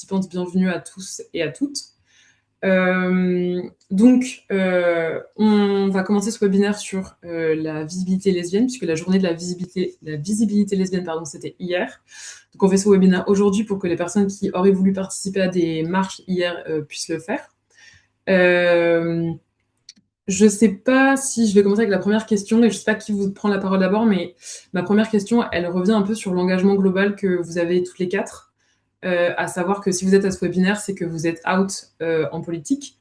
participantes, bienvenue à tous et à toutes. On va commencer ce webinaire sur la visibilité lesbienne, puisque la journée de la visibilité lesbienne, pardon, c'était hier. Donc on fait ce webinaire aujourd'hui pour que les personnes qui auraient voulu participer à des marches hier puissent le faire. Je ne sais pas si je vais commencer avec la première question, et je ne sais pas qui vous prend la parole d'abord, mais ma première question, elle revient un peu sur l'engagement global que vous avez toutes les quatre, à savoir que si vous êtes à ce webinaire, c'est que vous êtes out en politique.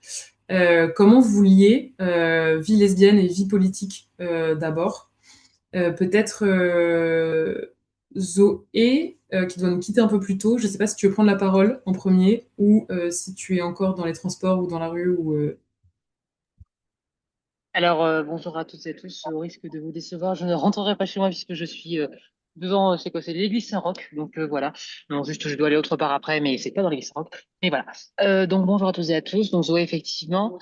Comment vous liez vie lesbienne et vie politique d'abord? Peut-être Zoé, qui doit nous quitter un peu plus tôt. Je ne sais pas si tu veux prendre la parole en premier ou si tu es encore dans les transports ou dans la rue. Alors, bonjour à toutes et à tous. Au risque de vous décevoir, je ne rentrerai pas chez moi puisque je suis devant, c'est quoi, c'est l'église Saint-Roch. Donc voilà. Non, juste, je dois aller autre part après, mais c'est pas dans l'église Saint-Roch. Mais voilà. Donc bonjour à toutes et à tous. Donc Zoé, effectivement,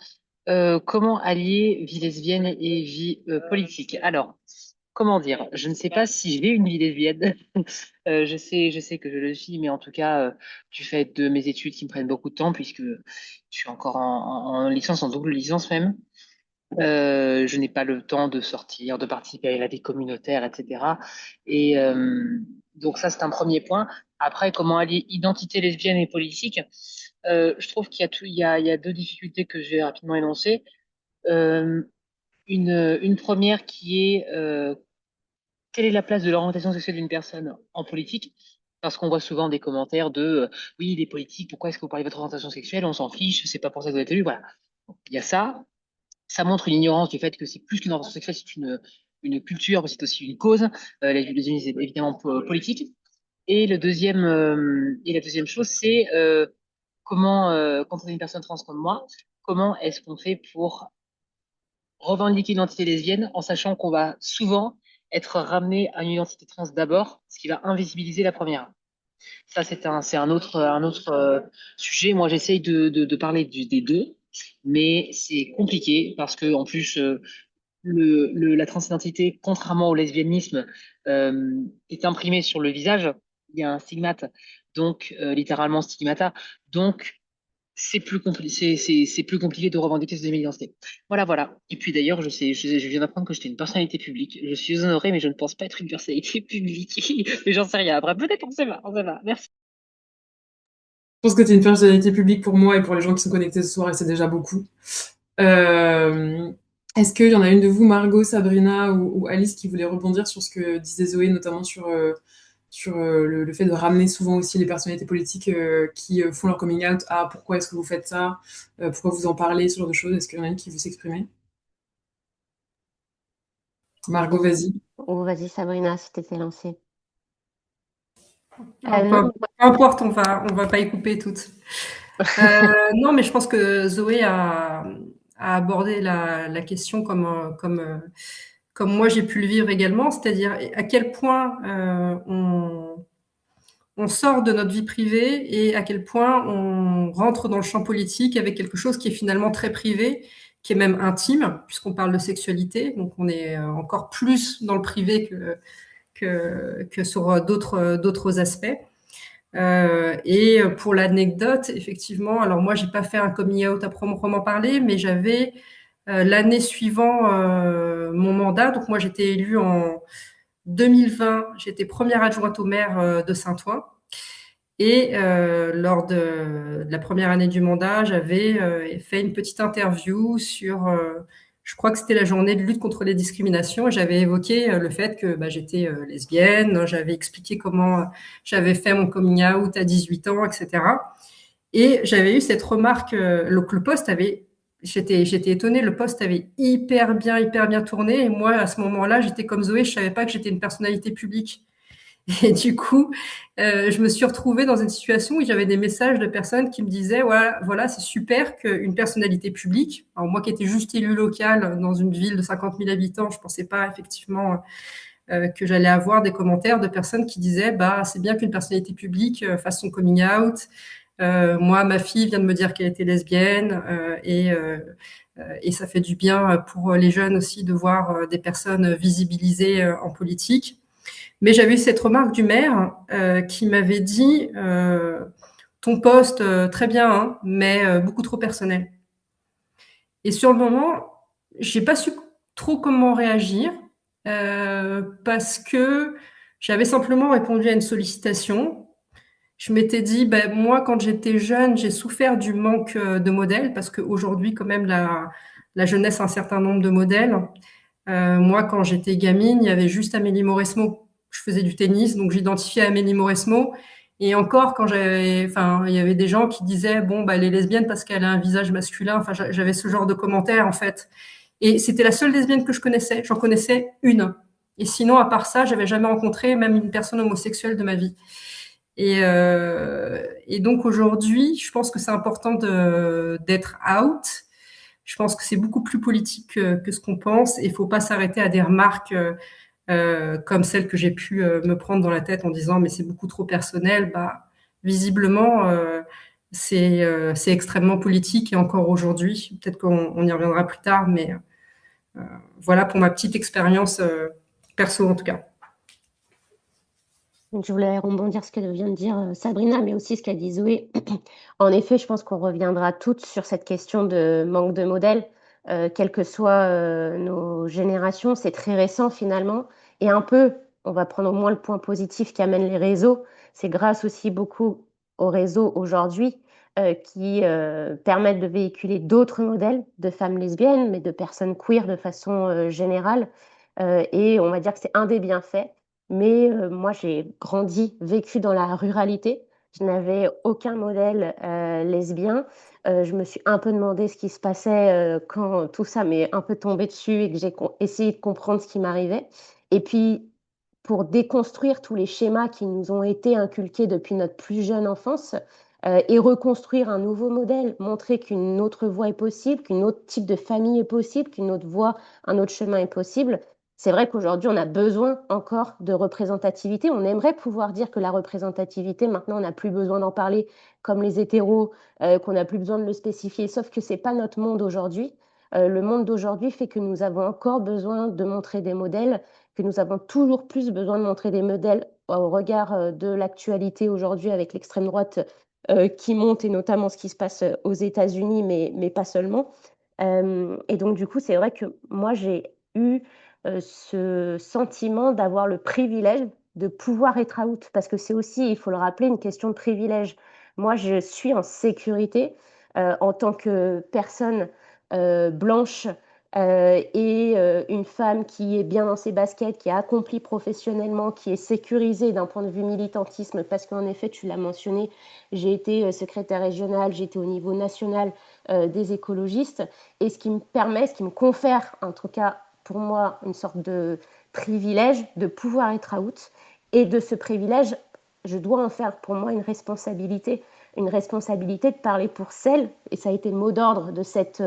comment allier vie lesbienne et vie politique? Alors, comment dire? Je ne sais pas si j'ai une vie lesbienne. Je sais que je le suis, mais en tout cas, du fait de mes études qui me prennent beaucoup de temps, puisque je suis encore en licence, en double licence même. Je n'ai pas le temps de sortir, de participer à la vie communautaire, etc. Et donc ça, c'est un premier point. Après, comment allier identité lesbienne et politique? Je trouve qu'il y a il y a deux difficultés que je vais rapidement énoncer. Euh, une première qui est quelle est la place de l'orientation sexuelle d'une personne en politique? Parce qu'on voit souvent des commentaires de oui, les politiques, pourquoi est-ce que vous parlez de votre orientation sexuelle? On s'en fiche, c'est pas pour ça que vous êtes élu. Voilà. Il y a ça. Ça montre une ignorance du fait que c'est plus qu'une orientation sexuelle, c'est une culture, mais c'est aussi une cause. Les unis, c'est évidemment politique. Et la deuxième chose, c'est comment, quand on est une personne trans comme moi, comment est-ce qu'on fait pour revendiquer l'identité lesbienne en sachant qu'on va souvent être ramené à une identité trans d'abord, ce qui va invisibiliser la première. Ça, c'est un autre sujet. Moi, j'essaye de parler des deux, mais c'est compliqué parce que en plus, la transidentité, contrairement au lesbianisme, est imprimée sur le visage. Il y a un stigmate, donc littéralement stigmata. Donc, c'est plus compliqué de revendiquer cette deuxième identité. Voilà, voilà. Et puis d'ailleurs, je viens d'apprendre que j'étais une personnalité publique. Je suis honorée, mais je ne pense pas être une personnalité publique. Mais j'en sais rien. Après, peut-être, on sait pas, on sait pas. Merci. Je pense que tu es une personnalité publique pour moi et pour les gens qui sont connectés ce soir, et c'est déjà beaucoup. Euh, Est-ce qu'il y en a une de vous, Margot, Sabrina ou Alice, qui voulait rebondir sur ce que disait Zoé, notamment sur le fait de ramener souvent aussi les personnalités politiques qui font leur coming out à pourquoi est-ce que vous faites ça, pourquoi vous en parlez, ce genre de choses. Est-ce qu'il y en a une qui veut s'exprimer? Margot, vas-y. Ou vas-y, Sabrina, si t'étais lancée. Peu Non, importe, on va pas y couper toutes. Non, mais je pense que Zoé a abordé la question comme moi j'ai pu le vivre également, c'est-à-dire à quel point on sort de notre vie privée et à quel point on rentre dans le champ politique avec quelque chose qui est finalement très privé, qui est même intime, puisqu'on parle de sexualité, donc on est encore plus dans le privé que sur d'autres aspects. Et pour l'anecdote, effectivement, alors moi, j'ai pas fait un coming out à proprement parler, mais j'avais l'année suivant mon mandat, donc moi j'étais élue en 2020, j'étais première adjointe au maire de Saint-Ouen. Et lors de la première année du mandat, j'avais fait une petite interview sur, je crois que c'était la journée de lutte contre les discriminations. Et j'avais évoqué le fait que j'étais lesbienne, j'avais expliqué comment j'avais fait mon coming out à 18 ans, etc. Et j'avais eu cette remarque, le poste avait, j'étais étonnée, le poste avait hyper bien tourné. Et moi, à ce moment-là, j'étais comme Zoé, je savais pas que j'étais une personnalité publique. Et du coup, je me suis retrouvée dans une situation où j'avais des messages de personnes qui me disaient voilà, c'est super qu'une personnalité publique, alors moi qui étais juste élue locale dans une ville de 50 000 habitants, je pensais pas effectivement que j'allais avoir des commentaires de personnes qui disaient c'est bien qu'une personnalité publique fasse son coming out. Moi, ma fille vient de me dire qu'elle était lesbienne et ça fait du bien pour les jeunes aussi de voir des personnes visibilisées en politique. Mais j'avais eu cette remarque du maire qui m'avait dit ton poste, très bien, hein, mais beaucoup trop personnel. Et sur le moment, j'ai pas su trop comment réagir parce que j'avais simplement répondu à une sollicitation. Je m'étais dit, ben, moi, quand j'étais jeune, j'ai souffert du manque de modèles parce qu'aujourd'hui, quand même, la jeunesse a un certain nombre de modèles. Moi, quand j'étais gamine, il y avait juste Amélie Mauresmo. Je faisais du tennis, donc j'identifiais Amélie Mauresmo. Et encore, enfin, il y avait des gens qui disaient, bon, bah, elle est lesbienne parce qu'elle a un visage masculin. Enfin, j'avais ce genre de commentaires, en fait. Et c'était la seule lesbienne que je connaissais. J'en connaissais une. Et sinon, à part ça, j'avais jamais rencontré même une personne homosexuelle de ma vie. Et donc aujourd'hui, je pense que c'est important d'être out. Je pense que c'est beaucoup plus politique que ce qu'on pense et il faut pas s'arrêter à des remarques comme celles que j'ai pu me prendre dans la tête en disant mais c'est beaucoup trop personnel. Bah, visiblement, c'est extrêmement politique et encore aujourd'hui, peut-être qu'on y reviendra plus tard, mais voilà pour ma petite expérience perso en tout cas. Donc, je voulais rebondir ce que vient de dire Sabrina, mais aussi ce qu'a dit Zoé. En effet, je pense qu'on reviendra toutes sur cette question de manque de modèles, quelles que soient nos générations. C'est très récent finalement. Et un peu, on va prendre au moins le point positif qu'amènent les réseaux. C'est grâce aussi beaucoup aux réseaux aujourd'hui qui permettent de véhiculer d'autres modèles de femmes lesbiennes, mais de personnes queer de façon générale. Et on va dire que c'est un des bienfaits. Mais moi, j'ai grandi, vécu dans la ruralité. Je n'avais aucun modèle lesbien. Je me suis un peu demandé ce qui se passait quand tout ça m'est un peu tombé dessus et que j'ai essayé de comprendre ce qui m'arrivait. Et puis, pour déconstruire tous les schémas qui nous ont été inculqués depuis notre plus jeune enfance et reconstruire un nouveau modèle, montrer qu'une autre voie est possible, qu'une autre type de famille est possible, qu'une autre voie, un autre chemin est possible. C'est vrai qu'aujourd'hui, on a besoin encore de représentativité. On aimerait pouvoir dire que la représentativité, maintenant, on n'a plus besoin d'en parler comme les hétéros, qu'on n'a plus besoin de le spécifier, sauf que ce n'est pas notre monde aujourd'hui. Le monde d'aujourd'hui fait que nous avons encore besoin de montrer des modèles, que nous avons toujours plus besoin de montrer des modèles au regard de l'actualité aujourd'hui avec l'extrême droite qui monte et notamment ce qui se passe aux États-Unis, mais pas seulement. Et donc, du coup, c'est vrai que moi, j'ai eu ce sentiment d'avoir le privilège de pouvoir être out, parce que c'est aussi, il faut le rappeler, une question de privilège. Moi, je suis en sécurité en tant que personne blanche et une femme qui est bien dans ses baskets, qui est accomplie professionnellement, qui est sécurisée d'un point de vue militantisme, parce qu'en effet, tu l'as mentionné, j'ai été secrétaire régionale, j'ai été au niveau national des écologistes, et ce qui me permet, ce qui me confère, en tout cas pour moi, une sorte de privilège de pouvoir être out, et de ce privilège, je dois en faire pour moi une responsabilité de parler pour celles, et ça a été le mot d'ordre de cette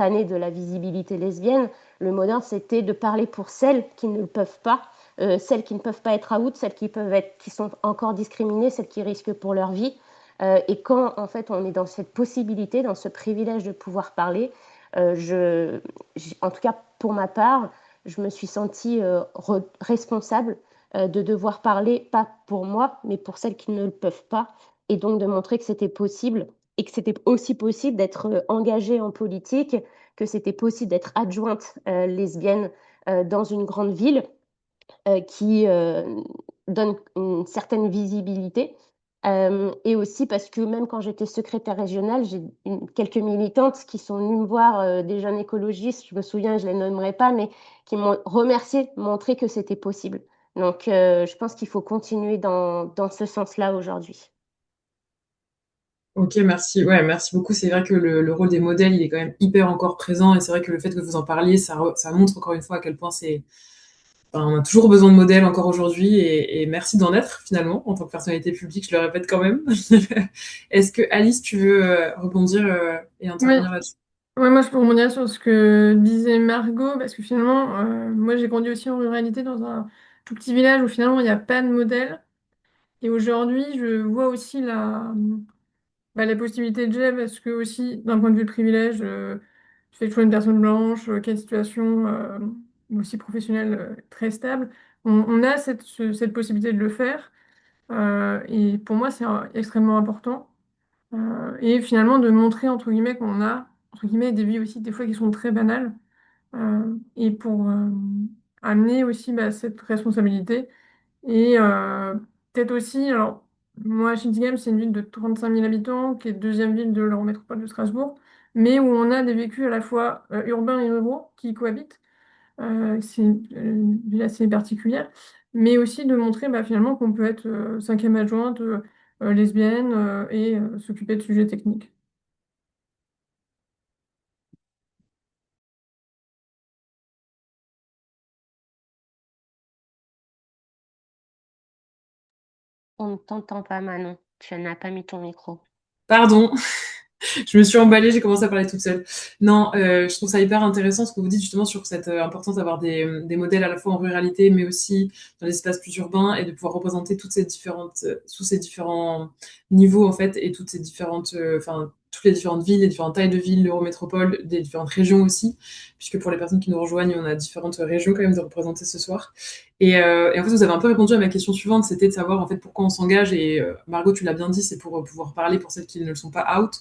année de la visibilité lesbienne. Le mot d'ordre, c'était de parler pour celles qui ne le peuvent pas, celles qui ne peuvent pas être out, celles qui sont encore discriminées, celles qui risquent pour leur vie. Et quand en fait on est dans cette possibilité, dans ce privilège de pouvoir parler, en tout cas pour ma part, je me suis sentie responsable de devoir parler, pas pour moi, mais pour celles qui ne le peuvent pas, et donc de montrer que c'était possible et que c'était aussi possible d'être engagée en politique, que c'était possible d'être adjointe lesbienne dans une grande ville qui donne une certaine visibilité. Et aussi parce que même quand j'étais secrétaire régionale, j'ai quelques militantes qui sont venues me voir, des jeunes écologistes, je me souviens, je ne les nommerai pas, mais qui m'ont remercié, montré que c'était possible. Donc, je pense qu'il faut continuer dans ce sens-là aujourd'hui. Ok, merci. Ouais, merci beaucoup. C'est vrai que le rôle des modèles, il est quand même hyper encore présent et c'est vrai que le fait que vous en parliez, ça montre encore une fois à quel point enfin, on a toujours besoin de modèles encore aujourd'hui et merci d'en être finalement en tant que personnalité publique, je le répète quand même. Est-ce que Alice, tu veux rebondir et Oui, intervenir là-dessus? ouais, moi je peux rebondir sur ce que disait Margot, parce que finalement, moi j'ai grandi aussi en ruralité dans un tout petit village où finalement il n'y a pas de modèle. Et aujourd'hui, je vois aussi la possibilité de jet, parce que aussi, d'un point de vue privilège, je fais toujours une personne blanche, qui a une situation aussi professionnelle très stable. On a cette possibilité de le faire. Et pour moi, c'est extrêmement important. Et finalement, de montrer, entre guillemets, qu'on a, entre guillemets, des vies aussi, des fois, qui sont très banales. Et pour amener aussi bah, cette responsabilité. Et peut-être aussi, alors, moi, Shintigam, c'est une ville de 35 000 habitants, qui est deuxième ville de l'Eurométropole de Strasbourg, mais où on a des vécus à la fois urbains et ruraux qui cohabitent. C'est une ville assez particulière, mais aussi de montrer bah, finalement qu'on peut être cinquième adjointe, lesbienne, et s'occuper de sujets techniques. On ne t'entend pas, Manon. Tu n'as pas mis ton micro. Pardon. Je me suis emballée, j'ai commencé à parler toute seule. Non, je trouve ça hyper intéressant ce que vous dites justement sur cette importance d'avoir des modèles à la fois en ruralité, mais aussi dans les espaces plus urbains et de pouvoir représenter toutes ces différentes, tous ces différents niveaux en fait et toutes ces différentes, enfin toutes les différentes villes, les différentes tailles de villes, l'Eurométropole, des différentes régions aussi, puisque pour les personnes qui nous rejoignent, on a différentes régions quand même de représenter ce soir. Et en fait, vous avez un peu répondu à ma question suivante, c'était de savoir en fait pourquoi on s'engage. Et Margot, tu l'as bien dit, c'est pour pouvoir parler pour celles qui ne le sont pas out.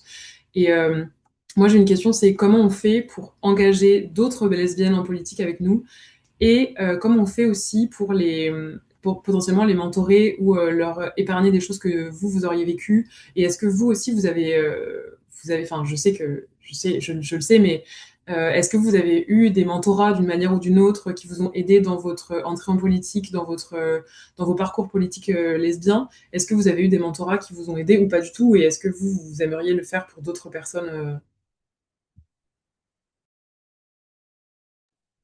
Et moi, j'ai une question, c'est comment on fait pour engager d'autres lesbiennes en politique avec nous et comment on fait aussi pour potentiellement les mentorer ou leur épargner des choses que vous auriez vécues. Et est-ce que vous aussi, enfin, je le sais, mais est-ce que vous avez eu des mentorats d'une manière ou d'une autre qui vous ont aidé dans votre entrée en politique, dans vos parcours politiques lesbiens? Est-ce que vous avez eu des mentorats qui vous ont aidé ou pas du tout? Et est-ce que vous aimeriez le faire pour d'autres personnes?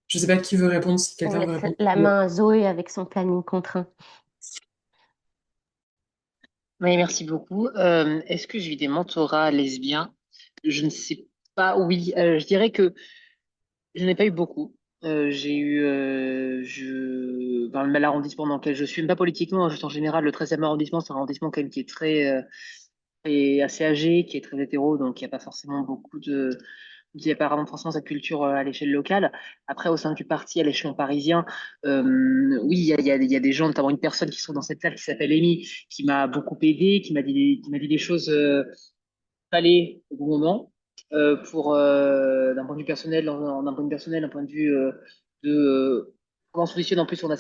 Je sais pas qui veut répondre, si On quelqu'un veut laisse répondre. la main à Zoé avec son planning contraint. Oui, merci beaucoup. Est-ce que j'ai eu des mentorats lesbiens? Je ne sais pas. Oui, je dirais que je n'ai pas eu beaucoup. J'ai eu, dans l'arrondissement dans lequel je suis, même pas politiquement, juste en général, le 13e arrondissement, c'est un arrondissement quand même qui est est assez âgé, qui est très hétéro, donc il n'y a pas forcément il n'y a pas vraiment forcément cette culture à l'échelle locale. Après, au sein du parti, à l'échelon parisien, oui, il y a des gens, notamment une personne qui sont dans cette salle qui s'appelle Amy, qui m'a beaucoup aidé, qui m'a dit des choses fallait au bon moment pour d'un point de vue personnel, d'un point de vue personnel, d'un point de vue de comment on se positionne. En plus, on a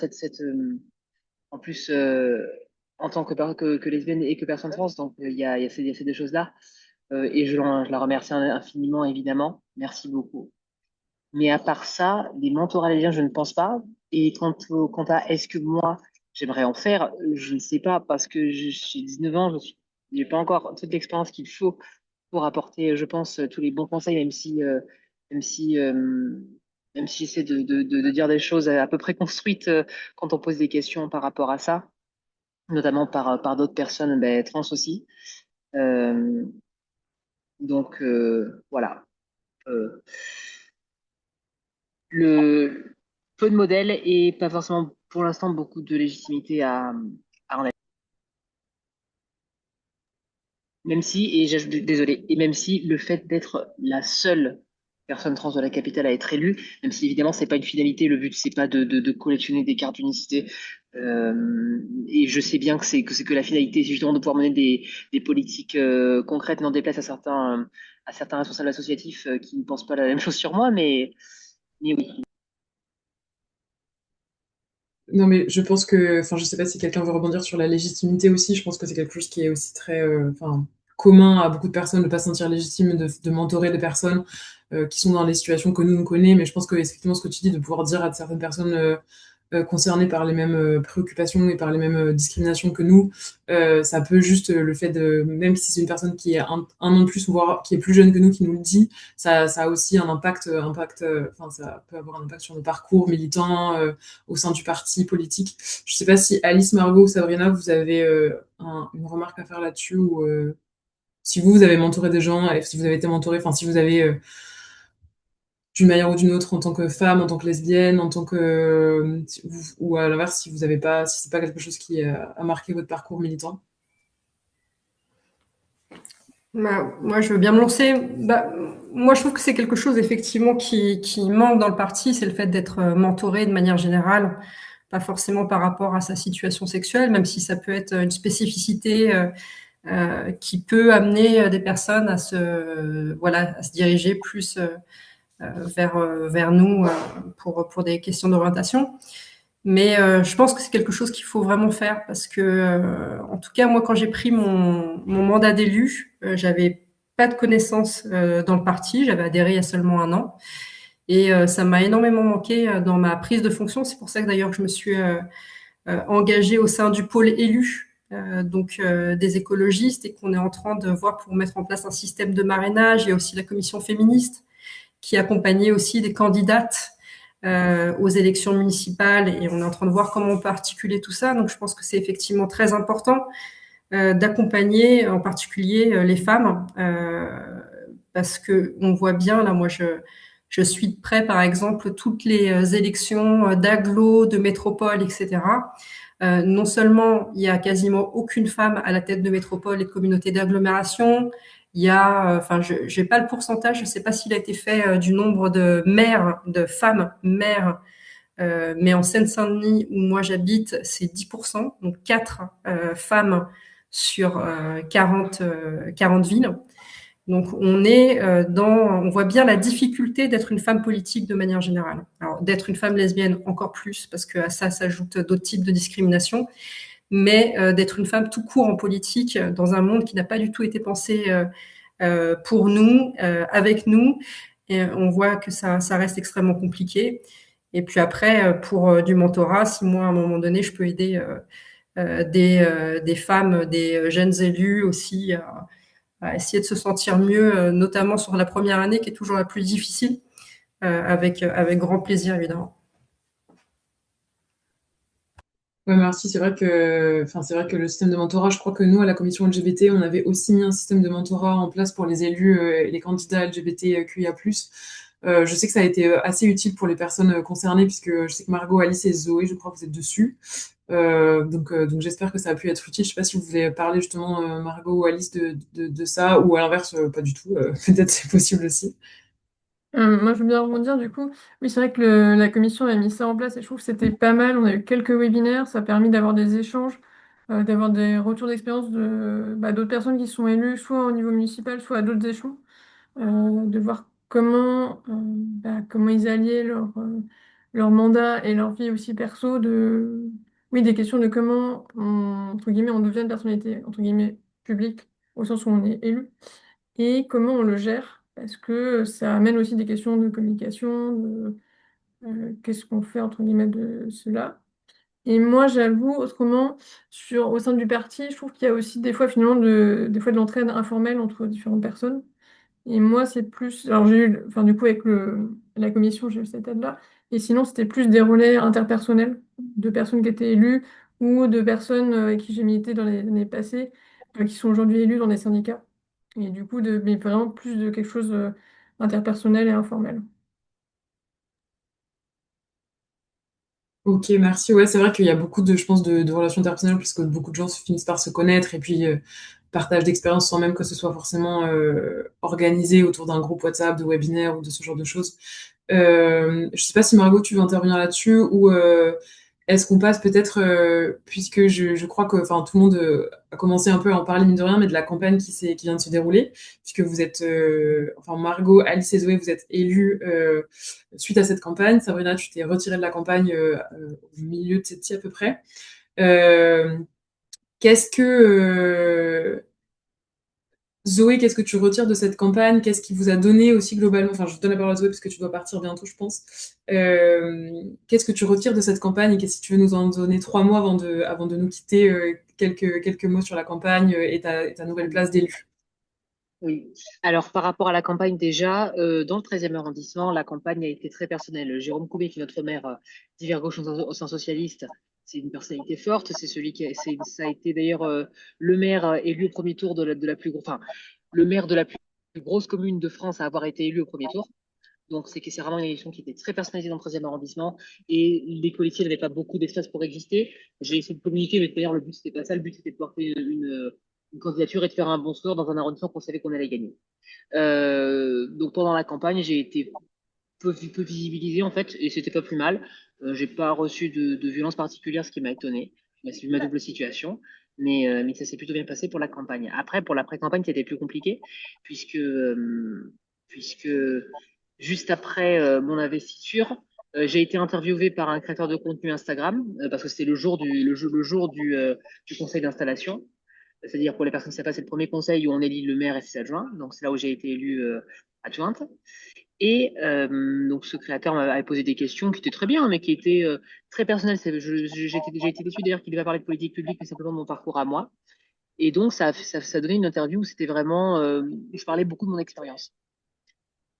en plus en tant que lesbienne et que personne trans, donc il y a ces deux choses-là. Et je la remercie infiniment, évidemment. Merci beaucoup. Mais à part ça, des mentorats légiens, je ne pense pas. Et quant à est-ce que moi, j'aimerais en faire, je ne sais pas, parce que j'ai 19 ans, j'ai pas encore toute l'expérience qu'il faut pour apporter, je pense, tous les bons conseils, même si, euh, même si j'essaie de dire des choses à peu près construites quand on pose des questions par rapport à ça, notamment par d'autres personnes ben, trans aussi. Euh, voilà. Euh, le peu de modèles et pas forcément pour l'instant beaucoup de légitimité à en être. Même si, et j'ajoute, désolé, et même si le fait d'être la seule personne trans de la capitale à être élue, même si évidemment c'est pas une finalité, le but c'est pas de collectionner des cartes d'unicité. Et je sais bien que c'est que la finalité, c'est justement de pouvoir mener des politiques concrètes, n'en déplace à certains responsables associatifs qui ne pensent pas la même chose sur moi, mais oui. Non, mais je pense que, enfin, je sais pas si quelqu'un veut rebondir sur la légitimité aussi. Je pense que c'est quelque chose qui est aussi très, enfin, commun à beaucoup de personnes de pas se sentir légitime de mentorer des personnes qui sont dans les situations que nous on connaît. Mais je pense que effectivement, ce que tu dis, de pouvoir dire à certaines personnes concernés par les mêmes préoccupations et par les mêmes discriminations que nous, ça peut juste le fait de, même si c'est une personne qui est un an de plus, voire qui est plus jeune que nous, qui nous le dit, ça a aussi un enfin, ça peut avoir un impact sur nos parcours militants au sein du parti politique. Je sais pas si Alice, Margot ou Sabrina, vous avez une remarque à faire là-dessus ou si vous avez mentoré des gens, et si vous avez été mentoré, enfin si vous avez d'une manière ou d'une autre en tant que femme, en tant que lesbienne, en tant que ou à l'inverse si vous avez pas, si c'est pas quelque chose qui a marqué votre parcours militant. Bah, moi, je veux bien me lancer. Bah, moi, je trouve que c'est quelque chose effectivement qui manque dans le parti, c'est le fait d'être mentoré de manière générale. pas forcément par rapport à sa situation sexuelle, même si ça peut être une spécificité qui peut amener des personnes à à se diriger plus vers nous pour des questions d'orientation. Mais je pense que c'est quelque chose qu'il faut vraiment faire parce que, en tout cas, moi, quand j'ai pris mon mandat d'élu, j'avais pas de connaissances dans le parti. J'avais adhéré il y a seulement 1 an. Et ça m'a énormément manqué dans ma prise de fonction. C'est pour ça que d'ailleurs je me suis engagée au sein du pôle élu, des écologistes, et qu'on est en train de voir pour mettre en place un système de marrainage. Il y a aussi la commission féministe qui accompagnait aussi des candidates aux élections municipales, et on est en train de voir comment on peut articuler tout ça. Donc je pense que c'est effectivement très important d'accompagner en particulier les femmes, parce que on voit bien, là, moi je suis de près, par exemple, toutes les élections d'agglo, de métropole, etc. Non seulement il y a quasiment aucune femme à la tête de métropole et de communauté d'agglomération, il y a, enfin, je n'ai pas le pourcentage, je ne sais pas s'il a été fait du nombre de maires, de femmes maires, mais en Seine-Saint-Denis, où moi j'habite, c'est 10%, donc 4 femmes sur 40 villes. Donc on voit bien la difficulté d'être une femme politique de manière générale. Alors d'être une femme lesbienne encore plus, parce que à ça s'ajoutent d'autres types de discrimination, mais d'être une femme tout court en politique dans un monde qui n'a pas du tout été pensé pour nous, avec nous. Et on voit que ça reste extrêmement compliqué. Et puis après, pour du mentorat, si moi à un moment donné je peux aider des femmes, des jeunes élus aussi à essayer de se sentir mieux, notamment sur la première année qui est toujours la plus difficile, avec grand plaisir évidemment. Ouais, merci. C'est vrai que le système de mentorat, je crois que nous, à la commission LGBT, on avait aussi mis un système de mentorat en place pour les élus et les candidats LGBTQIA+. Je sais que ça a été assez utile pour les personnes concernées, puisque je sais que Margot, Alice et Zoé, je crois que vous êtes dessus. Donc j'espère que ça a pu être utile. Je sais pas si vous voulez parler justement, Margot ou Alice, de ça, ou à l'inverse, pas du tout. Peut-être c'est possible aussi. Moi, je veux bien rebondir du coup. Oui, c'est vrai que la commission a mis ça en place et je trouve que c'était pas mal. On a eu quelques webinaires, ça a permis d'avoir des échanges, d'avoir des retours d'expérience d'autres personnes qui sont élues, soit au niveau municipal, soit à d'autres échelons, de voir comment ils alliaient leur mandat et leur vie aussi perso, oui, des questions de comment, entre guillemets, on devient une personnalité, entre guillemets, publique, au sens où on est élu et comment on le gère, parce que ça amène aussi des questions de communication, qu'est-ce qu'on fait entre guillemets de cela. Et moi, j'avoue, autrement, au sein du parti, je trouve qu'il y a aussi des fois finalement des fois de l'entraide informelle entre différentes personnes. Et moi, c'est plus. Alors, j'ai eu, enfin, du coup, avec la commission, j'ai eu cette aide-là. Et sinon, c'était plus des relais interpersonnels de personnes qui étaient élues ou de personnes avec qui j'ai milité dans les années passées, qui sont aujourd'hui élues dans des syndicats. Et du coup, mais vraiment plus de quelque chose interpersonnel et informel. Ok, merci. Ouais, c'est vrai qu'il y a beaucoup je pense, de relations interpersonnelles, puisque beaucoup de gens finissent par se connaître et puis partage d'expériences sans même que ce soit forcément organisé autour d'un groupe WhatsApp, de webinaire ou de ce genre de choses. Je sais pas si Margot, tu veux intervenir là-dessus ou est-ce qu'on passe peut-être, puisque je crois que enfin, tout le monde a commencé un peu à en parler, mine de rien, mais de la campagne qui vient de se dérouler, puisque vous êtes, enfin Margot, Alice et Zoé, vous êtes élus suite à cette campagne. Sabrina, tu t'es retirée de la campagne au milieu de cette à peu près. Euh, qu'est-ce que Zoé, qu'est-ce que tu retires de cette campagne? Qu'est-ce qui vous a donné aussi globalement? Enfin, je te donne la parole à Zoé parce que tu dois partir bientôt, je pense. Qu'est-ce que tu retires de cette campagne et qu'est-ce que tu veux nous en donner 3 mois avant de nous quitter? Quelques mots sur la campagne et ta nouvelle place d'élu. Oui. Alors, par rapport à la campagne, déjà, dans le 13e arrondissement, la campagne a été très personnelle. Jérôme Coubet, qui est notre maire d'hiver gauche au sein socialiste, c'est une personnalité forte. C'est celui ça a été d'ailleurs le maire élu au premier tour enfin, le maire de la plus grosse commune de France à avoir été élu au premier tour. Donc, c'est vraiment une élection qui était très personnalisée dans le 13e arrondissement et les politiques n'avaient pas beaucoup d'espace pour exister. J'ai essayé de communiquer, mais d'ailleurs, le but, c'était pas ça. Le but, c'était de porter une candidature et de faire un bon score dans un arrondissement qu'on savait qu'on allait gagner. Donc pendant la campagne, j'ai été peu visibilisé en fait, et c'était pas plus mal. J'ai pas reçu de violence particulière, ce qui m'a étonné. J'ai suivi ma double situation, mais ça s'est plutôt bien passé pour la campagne. Après, pour la pré-campagne, c'était plus compliqué, puisque, puisque juste après mon investiture, j'ai été interviewé par un créateur de contenu Instagram, parce que c'était le jour du conseil d'installation. C'est-à-dire pour les personnes qui ne savent pas, c'est le premier conseil où on élit le maire et ses adjoints. Donc c'est là où j'ai été élue adjointe. Et donc ce créateur m'avait posé des questions qui étaient très bien, mais qui étaient très personnelles. J'ai été déçue d'ailleurs qu'il devait parler de politique publique, mais simplement de mon parcours à moi. Et donc ça donnait une interview où c'était vraiment, où je parlais beaucoup de mon expérience.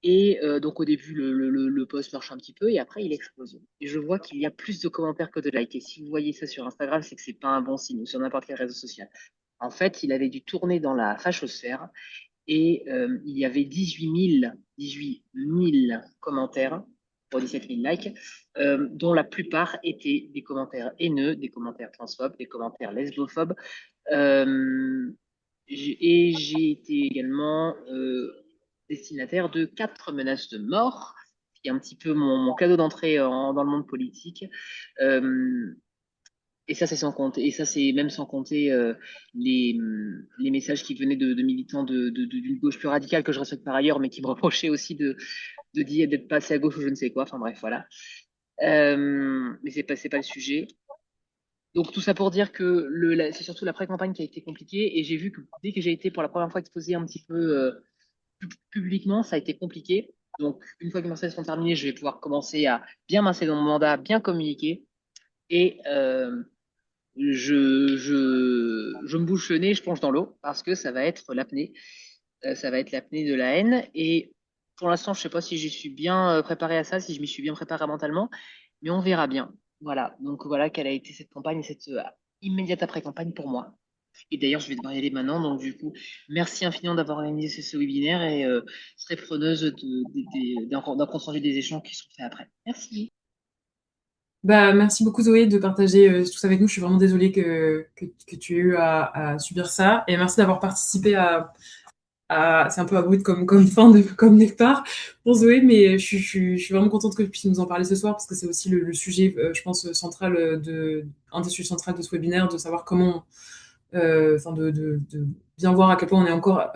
Et donc au début, le post marche un petit peu et après il explose. Et je vois qu'il y a plus de commentaires que de likes. Et si vous voyez ça sur Instagram, c'est que c'est pas un bon signe, ou sur n'importe quel réseau social. En fait, il avait dû tourner dans la fachosphère et il y avait 18 000 commentaires pour 17 000 likes, dont la plupart étaient des commentaires haineux, des commentaires transphobes, des commentaires lesbophobes. Euh, et j'ai été également destinataire de 4 menaces de mort, qui est un petit peu mon cadeau d'entrée dans le monde politique. Euh, et ça, c'est sans compter, et ça, c'est même sans compter les messages qui venaient de militants d'une gauche plus radicale que je respecte par ailleurs, mais qui me reprochaient aussi de dire d'être passé à gauche ou je ne sais quoi. Enfin bref, voilà. Mais c'est pas le sujet. Donc tout ça pour dire que c'est surtout la pré-campagne qui a été compliquée, et j'ai vu que dès que j'ai été pour la première fois exposé un petit peu publiquement, ça a été compliqué. Donc une fois que mes messages sont terminés, je vais pouvoir commencer à bien m'insérer dans mon mandat, bien communiquer, et je me bouche le nez, je plonge dans l'eau parce que ça va être l'apnée. Ça va être l'apnée de la haine. Et pour l'instant, je ne sais pas si j'y suis bien préparé à ça, si je m'y suis bien préparé mentalement, mais on verra bien. Voilà. Donc voilà quelle a été cette campagne, cette immédiate après-campagne pour moi. Et d'ailleurs, je vais devoir y aller maintenant. Donc du coup, merci infiniment d'avoir organisé ce webinaire, et je serai preneuse d'un compte rendu des échanges qui seront faits après. Merci. Bah, merci beaucoup Zoé de partager tout ça avec nous. Je suis vraiment désolée que tu aies eu à subir ça. Et merci d'avoir participé c'est un peu abrupt comme fin comme départ pour Zoé, mais je suis vraiment contente que tu puisses nous en parler ce soir parce que c'est aussi le sujet, je pense, central un des sujets centrales de ce webinaire, de savoir comment, enfin, de bien voir à quel point on est encore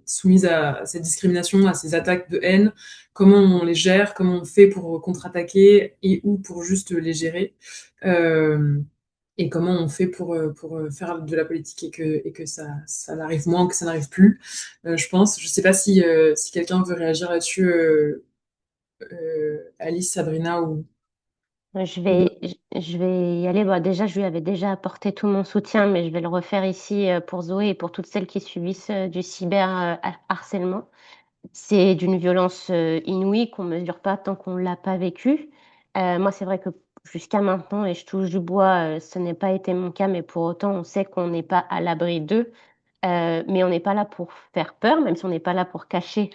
soumise à cette discrimination, à ces attaques de haine, comment on les gère, comment on fait pour contre-attaquer et ou pour juste les gérer. Euh, et comment on fait pour faire de la politique et que ça n'arrive moins, que ça n'arrive plus, je pense. Je sais pas si quelqu'un veut réagir là-dessus, Alice, Sabrina Je vais y aller. Bon, déjà, je lui avais déjà apporté tout mon soutien, mais je vais le refaire ici pour Zoé et pour toutes celles qui subissent du cyberharcèlement. C'est d'une violence inouïe qu'on ne mesure pas tant qu'on ne l'a pas vécu. Moi, c'est vrai que jusqu'à maintenant, et je touche du bois, ce n'est pas été mon cas, mais pour autant, on sait qu'on n'est pas à l'abri d'eux. Mais on n'est pas là pour faire peur, même si on n'est pas là pour cacher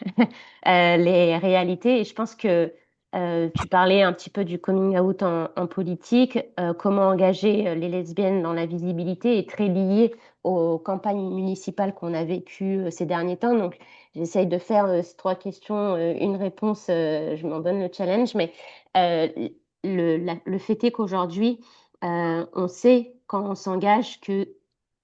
les réalités. Et je pense que tu parlais un petit peu du coming out en politique. Comment engager les lesbiennes dans la visibilité est très lié aux campagnes municipales qu'on a vécues ces derniers temps. Donc, j'essaye de faire ces 3 questions, une réponse. Je m'en donne le challenge. Mais euh, le fait est qu'aujourd'hui, on sait quand on s'engage que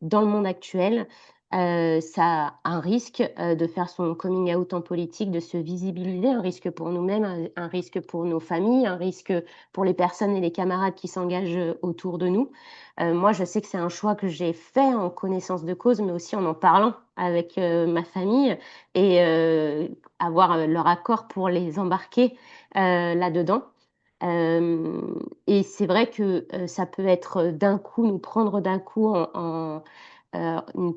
dans le monde actuel, ça a un risque de faire son coming out en politique, de se visibiliser, un risque pour nous-mêmes, un risque pour nos familles, un risque pour les personnes et les camarades qui s'engagent autour de nous. Moi, je sais que c'est un choix que j'ai fait en connaissance de cause, mais aussi en parlant avec ma famille et avoir leur accord pour les embarquer là-dedans. Euh, et c'est vrai que ça peut être d'un coup, nous prendre d'un coup une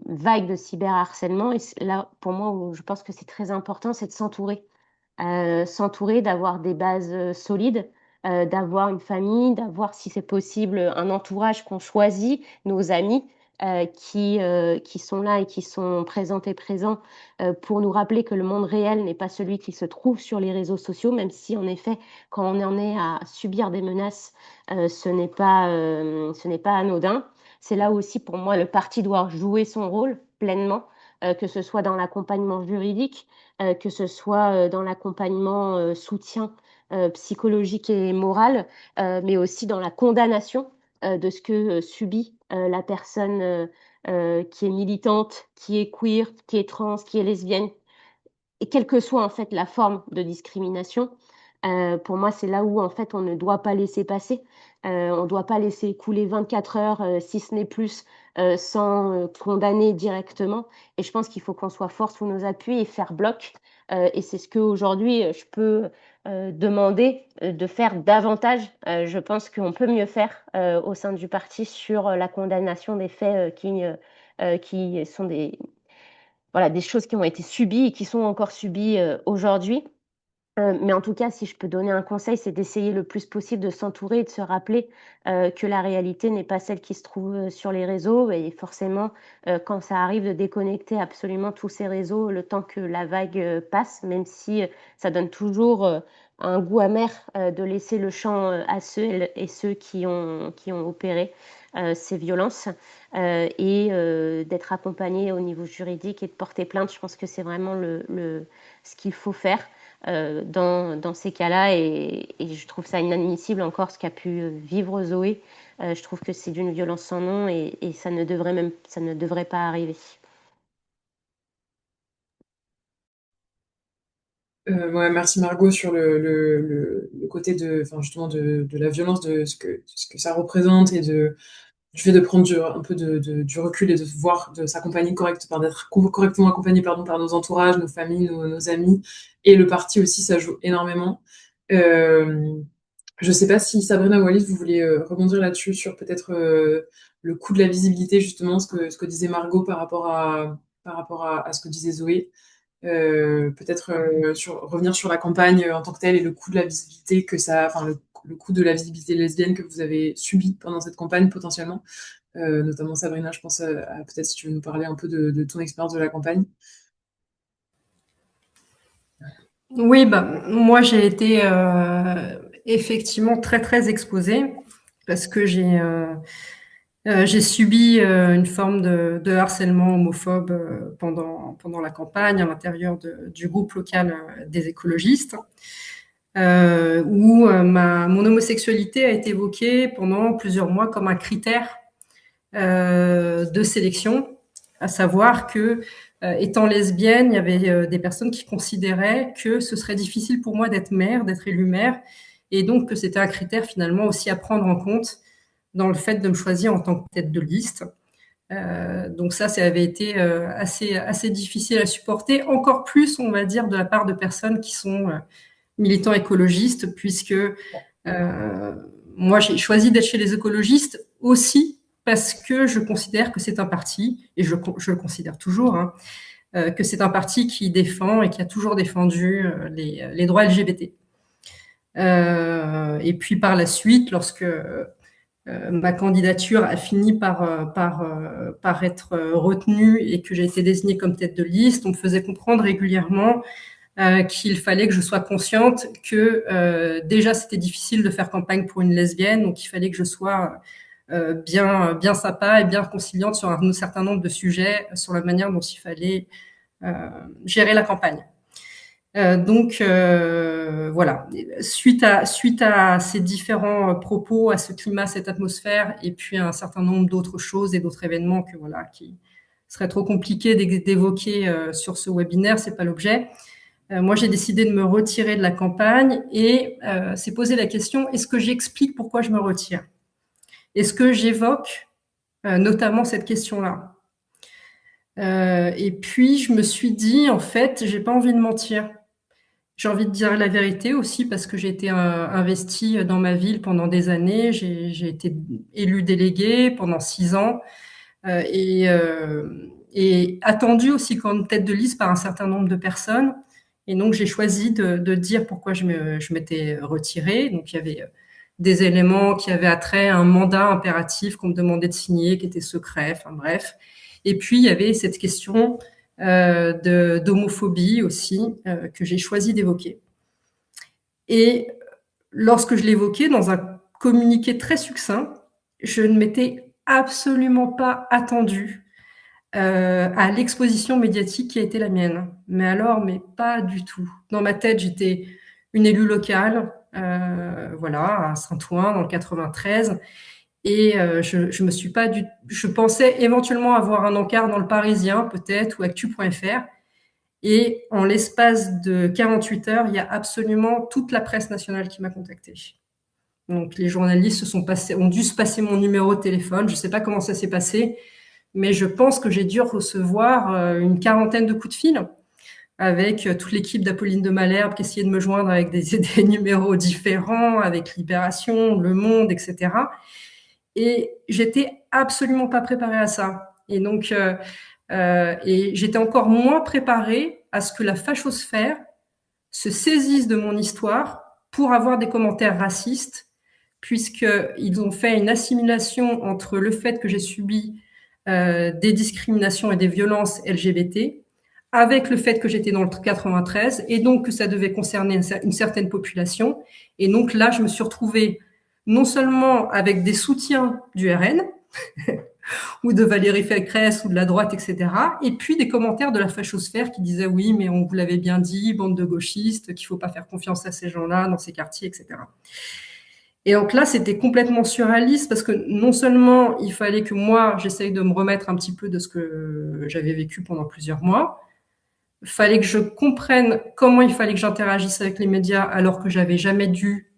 vague de cyberharcèlement. Et là, pour moi, où je pense que c'est très important, c'est de s'entourer. S'entourer, d'avoir des bases solides, d'avoir une famille, d'avoir, si c'est possible, un entourage qu'on choisit, nos amis. Qui sont là et qui sont présentes et présents pour nous rappeler que le monde réel n'est pas celui qui se trouve sur les réseaux sociaux, même si en effet, quand on en est à subir des menaces, ce n'est pas anodin. C'est là aussi, pour moi, le parti doit jouer son rôle pleinement, que ce soit dans l'accompagnement juridique, que ce soit dans l'accompagnement soutien psychologique et morale, mais aussi dans la condamnation de ce que subit la personne qui est militante, qui est queer, qui est trans, qui est lesbienne, et quelle que soit en fait la forme de discrimination. Pour moi, c'est là où en fait on ne doit pas laisser passer. On ne doit pas laisser écouler 24 heures, si ce n'est plus, sans condamner directement. Et je pense qu'il faut qu'on soit fort sous nos appuis et faire bloc. Et c'est ce qu'aujourd'hui je peux demander de faire davantage. Je pense qu'on peut mieux faire au sein du parti sur la condamnation des faits qui sont voilà, des choses qui ont été subies et qui sont encore subies aujourd'hui. Mais en tout cas, si je peux donner un conseil, c'est d'essayer le plus possible de s'entourer et de se rappeler que la réalité n'est pas celle qui se trouve sur les réseaux. Et forcément, quand ça arrive, de déconnecter absolument tous ces réseaux le temps que la vague passe, même si ça donne toujours un goût amer de laisser le champ à ceux et ceux qui ont opéré ces violences et d'être accompagné au niveau juridique et de porter plainte. Je pense que c'est vraiment ce qu'il faut faire dans ces cas-là et je trouve ça inadmissible encore ce qu'a pu vivre Zoé. Je trouve que c'est d'une violence sans nom et ça ne devrait pas arriver. Ouais, merci Margot sur le côté enfin justement de la violence, de ce que ça représente et du fait de prendre un peu du recul et de voir, de s'accompagner d'être correctement accompagné pardon, par nos entourages, nos familles, nos amis. Et le parti aussi, ça joue énormément. Euh, je sais pas si Sabrina ou Alice, vous voulez rebondir là-dessus sur peut-être le coût de la visibilité, justement, ce que disait Margot par rapport à ce que disait Zoé. Peut-être revenir sur la campagne en tant que telle et le coût de la visibilité enfin le coût de la visibilité lesbienne que vous avez subi pendant cette campagne potentiellement. Notamment Sabrina, je pense peut-être si tu veux nous parler un peu de ton expérience de la campagne. Oui, bah, moi j'ai été effectivement très très exposée parce que j'ai subi une forme de harcèlement homophobe pendant la campagne à l'intérieur du groupe local des écologistes, où mon homosexualité a été évoquée pendant plusieurs mois comme un critère de sélection, à savoir que étant lesbienne, il y avait des personnes qui considéraient que ce serait difficile pour moi d'être mère, d'être élue mère, et donc que c'était un critère finalement aussi à prendre en compte dans le fait de me choisir en tant que tête de liste. Donc ça avait été assez difficile à supporter, encore plus, on va dire, de la part de personnes qui sont militants écologistes, puisque moi, j'ai choisi d'être chez les écologistes aussi parce que je considère que c'est un parti, et je le considère toujours, hein, que c'est un parti qui défend et qui a toujours défendu les droits LGBT. Et puis par la suite, lorsque ma candidature a fini par être retenue et que j'ai été désignée comme tête de liste, on me faisait comprendre régulièrement qu'il fallait que je sois consciente que déjà c'était difficile de faire campagne pour une lesbienne, donc il fallait que je sois bien sympa et bien conciliante sur un certain nombre de sujets, sur la manière dont il fallait gérer la campagne. Donc voilà, suite à ces différents propos, à ce climat, cette atmosphère, et puis à un certain nombre d'autres choses et d'autres événements que voilà qui seraient trop compliqués d'évoquer sur ce webinaire, c'est pas l'objet. Moi, j'ai décidé de me retirer de la campagne et s'est posé la question, est-ce que j'explique pourquoi je me retire? Est-ce que j'évoque notamment cette question-là? Et puis, je me suis dit, en fait, j'ai pas envie de mentir. J'ai envie de dire la vérité aussi parce que j'ai été investie dans ma ville pendant des années. J'ai été élue déléguée pendant 6 ans et attendue aussi comme tête de liste par un certain nombre de personnes. Et donc, j'ai choisi de dire pourquoi je m'étais retirée. Donc, il y avait des éléments qui avaient attrait à un mandat impératif qu'on me demandait de signer, qui était secret, enfin bref. Et puis, il y avait cette question d'homophobie aussi, que j'ai choisi d'évoquer. Et lorsque je l'évoquais dans un communiqué très succinct, je ne m'étais absolument pas attendue à l'exposition médiatique qui a été la mienne. Mais alors, mais pas du tout. Dans ma tête, j'étais une élue locale, voilà, à Saint-Ouen, dans le 93. Et je me suis pas je pensais éventuellement avoir un encart dans le Parisien, peut-être, ou actu.fr. Et en l'espace de 48 heures, il y a absolument toute la presse nationale qui m'a contactée. Donc les journalistes ont dû se passer mon numéro de téléphone. Je ne sais pas comment ça s'est passé, mais je pense que j'ai dû recevoir une quarantaine de coups de fil avec toute l'équipe d'Apolline de Malherbe qui essayait de me joindre avec des numéros différents, avec Libération, Le Monde, etc. Et j'étais absolument pas préparée à ça. Et donc, et j'étais encore moins préparée à ce que la fachosphère se saisisse de mon histoire pour avoir des commentaires racistes, puisqu'ils ont fait une assimilation entre le fait que j'ai subi des discriminations et des violences LGBT avec le fait que j'étais dans le 93 et donc que ça devait concerner une certaine population. Et donc là, je me suis retrouvée non seulement avec des soutiens du RN, ou de Valérie Pécresse ou de la droite, etc. Et puis des commentaires de la fachosphère qui disaient oui, mais on vous l'avait bien dit, bande de gauchistes, qu'il ne faut pas faire confiance à ces gens-là dans ces quartiers, etc. Et donc là, c'était complètement surréaliste parce que non seulement il fallait que moi, j'essaye de me remettre un petit peu de ce que j'avais vécu pendant plusieurs mois, il fallait que je comprenne comment il fallait que j'interagisse avec les médias alors que j'avais jamais dû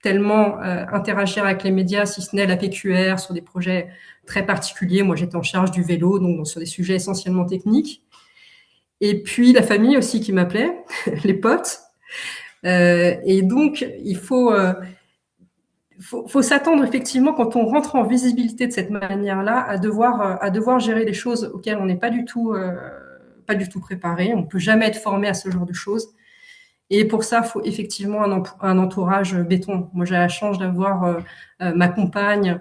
tellement interagir avec les médias, si ce n'est la PQR, sur des projets très particuliers. Moi, j'étais en charge du vélo, donc sur des sujets essentiellement techniques. Et puis la famille aussi qui m'appelait, les potes. Et donc, faut s'attendre effectivement quand on rentre en visibilité de cette manière-là à devoir gérer des choses auxquelles on n'est pas du tout préparé. On ne peut jamais être formé à ce genre de choses. Et pour ça, il faut effectivement un entourage béton. Moi, j'ai la chance d'avoir ma compagne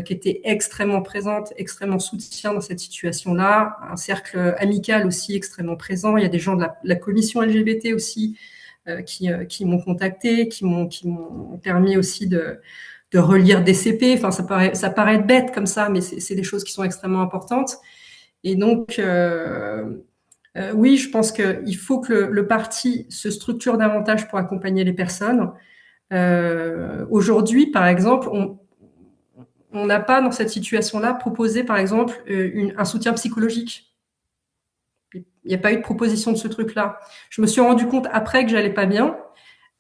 qui était extrêmement présente, extrêmement soutien dans cette situation-là, un cercle amical aussi extrêmement présent. Il y a des gens de la commission LGBT aussi qui m'ont contacté, qui m'ont permis aussi de relire des CP. Enfin, ça paraît bête comme ça, mais c'est des choses qui sont extrêmement importantes. Et donc, oui, je pense qu'il faut que le parti se structure davantage pour accompagner les personnes. Aujourd'hui, par exemple, on n'a pas dans cette situation-là proposé, par exemple, un soutien psychologique. Il n'y a pas eu de proposition de ce truc-là. Je me suis rendu compte après que j'allais pas bien,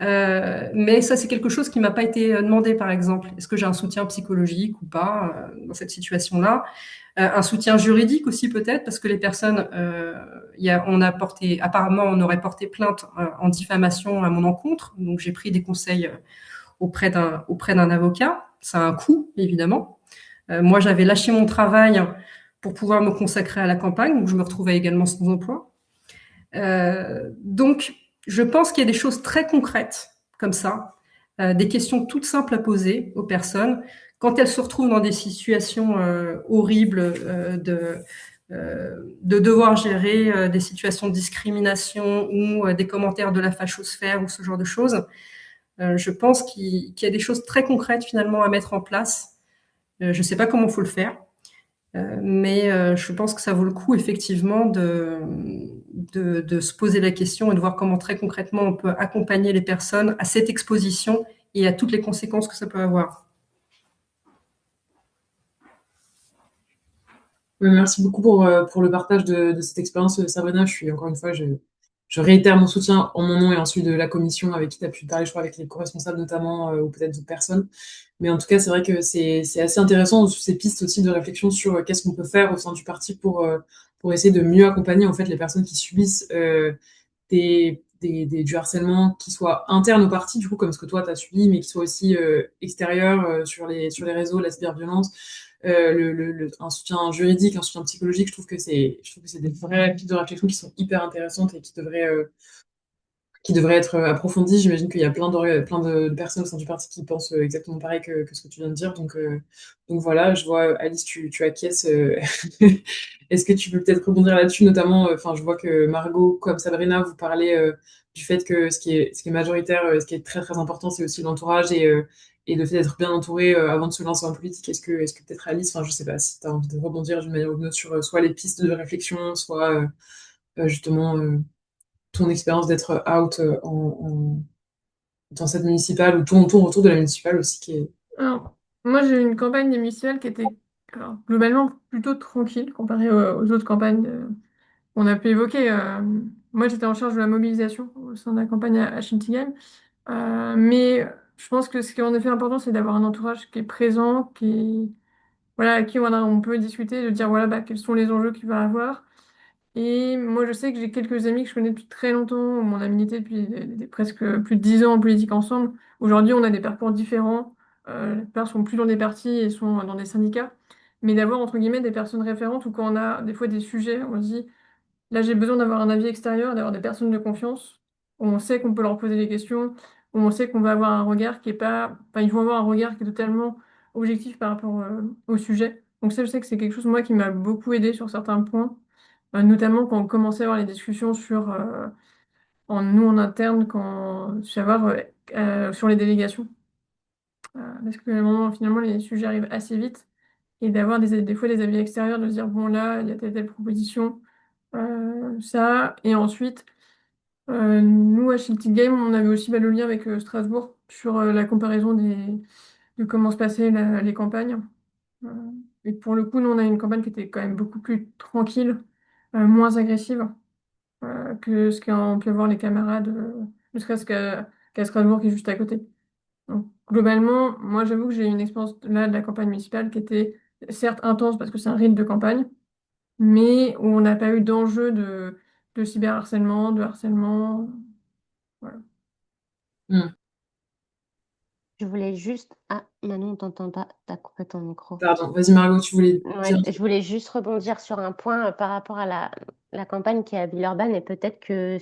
mais ça, c'est quelque chose qui m'a pas été demandé, par exemple. Est-ce que j'ai un soutien psychologique ou pas dans cette situation-là? Un soutien juridique aussi peut-être, parce que les personnes, apparemment, on aurait porté plainte en diffamation à mon encontre. Donc j'ai pris des conseils auprès d'un avocat. Ça a un coût, évidemment. Moi, j'avais lâché mon travail pour pouvoir me consacrer à la campagne, donc je me retrouvais également sans emploi. Donc, je pense qu'il y a des choses très concrètes comme ça, des questions toutes simples à poser aux personnes quand elles se retrouvent dans des situations horribles de devoir gérer des situations de discrimination ou des commentaires de la fachosphère ou ce genre de choses. Je pense qu'il y a des choses très concrètes finalement à mettre en place. Je ne sais pas comment il faut le faire. Mais je pense que ça vaut le coup effectivement de se poser la question et de voir comment très concrètement on peut accompagner les personnes à cette exposition et à toutes les conséquences que ça peut avoir. Merci beaucoup pour le partage de cette expérience, Sabrina. Encore une fois, je réitère mon soutien en mon nom et en celui de la commission avec qui tu as pu parler, je crois, avec les co-responsables notamment, ou peut-être d'autres personnes. Mais en tout cas, c'est vrai que c'est assez intéressant, ces pistes aussi de réflexion sur qu'est-ce qu'on peut faire au sein du parti pour essayer de mieux accompagner en fait les personnes qui subissent du harcèlement qui soit interne au parti, du coup, comme ce que toi, tu as subi, mais qui soit aussi extérieur sur les réseaux, la cyberviolence, un soutien juridique, un soutien psychologique. Je trouve que c'est des vraies pistes de réflexion qui sont hyper intéressantes et qui devraient être approfondies. J'imagine qu'il y a plein de personnes au sein du parti qui pensent exactement pareil que ce que tu viens de dire. Donc voilà, je vois, Alice, tu acquiesces. Est-ce que tu peux peut-être rebondir là-dessus, notamment, enfin, je vois que Margot, comme Sabrina, vous parlez du fait que ce qui est majoritaire, ce qui est très très important, c'est aussi l'entourage et le fait d'être bien entouré avant de se lancer en politique. Est-ce que peut-être Alice, enfin, je sais pas si tu as envie de rebondir d'une manière ou d'une autre sur soit les pistes de réflexion, soit justement ton expérience d'être out dans cette municipale ou tourne autour de la municipale aussi qui est... Alors, moi, j'ai eu une campagne des municipales qui était alors, globalement plutôt tranquille comparée aux autres campagnes qu'on a pu évoquer. Moi, j'étais en charge de la mobilisation au sein de la campagne à Chintigan. Mais je pense que ce qui est en effet important, c'est d'avoir un entourage qui est présent, voilà, à qui on peut discuter, de dire voilà, bah, quels sont les enjeux qu'il va avoir. Et moi, je sais que j'ai quelques amis que je connais depuis très longtemps, mon amitié depuis presque plus de 10 ans en politique ensemble. Aujourd'hui, on a des parcours différents. La plupart sont plus dans des partis et sont dans des syndicats. Mais d'avoir, entre guillemets, des personnes référentes ou quand on a des fois des sujets, on se dit là, j'ai besoin d'avoir un avis extérieur, d'avoir des personnes de confiance, où on sait qu'on peut leur poser des questions, où on sait qu'on va avoir un regard qui est pas... Enfin, ils vont avoir un regard qui est totalement objectif par rapport au sujet. Donc ça, je sais que c'est quelque chose, moi, qui m'a beaucoup aidé sur certains points, notamment quand on commençait à avoir les discussions sur, nous en interne, savoir sur les délégations. Parce que finalement, les sujets arrivent assez vite et d'avoir des fois des avis extérieurs, de se dire, bon, là, il y a telle proposition, ça. Et ensuite, nous, à Shilted Game, on avait aussi le lien avec Strasbourg sur la comparaison de comment se passaient les campagnes. Euh, et pour le coup, nous, on a une campagne qui était quand même beaucoup plus tranquille, moins agressive que ce qu'ont pu avoir les camarades, ne serait-ce qu'à Strasbourg qui est juste à côté. Donc, globalement, moi, j'avoue que j'ai eu une expérience là de la campagne municipale qui était certes intense parce que c'est un rythme de campagne, mais où on n'a pas eu d'enjeu de cyberharcèlement, de harcèlement. Voilà. Hmm. Je voulais juste... Ah, Manon, on t'entend pas, t'as coupé ton micro. Pardon, vas-y Margot, tu voulais Ouais, dire un je truc? voulais juste rebondir sur un point par rapport à la campagne qui est à Villeurbanne et peut-être que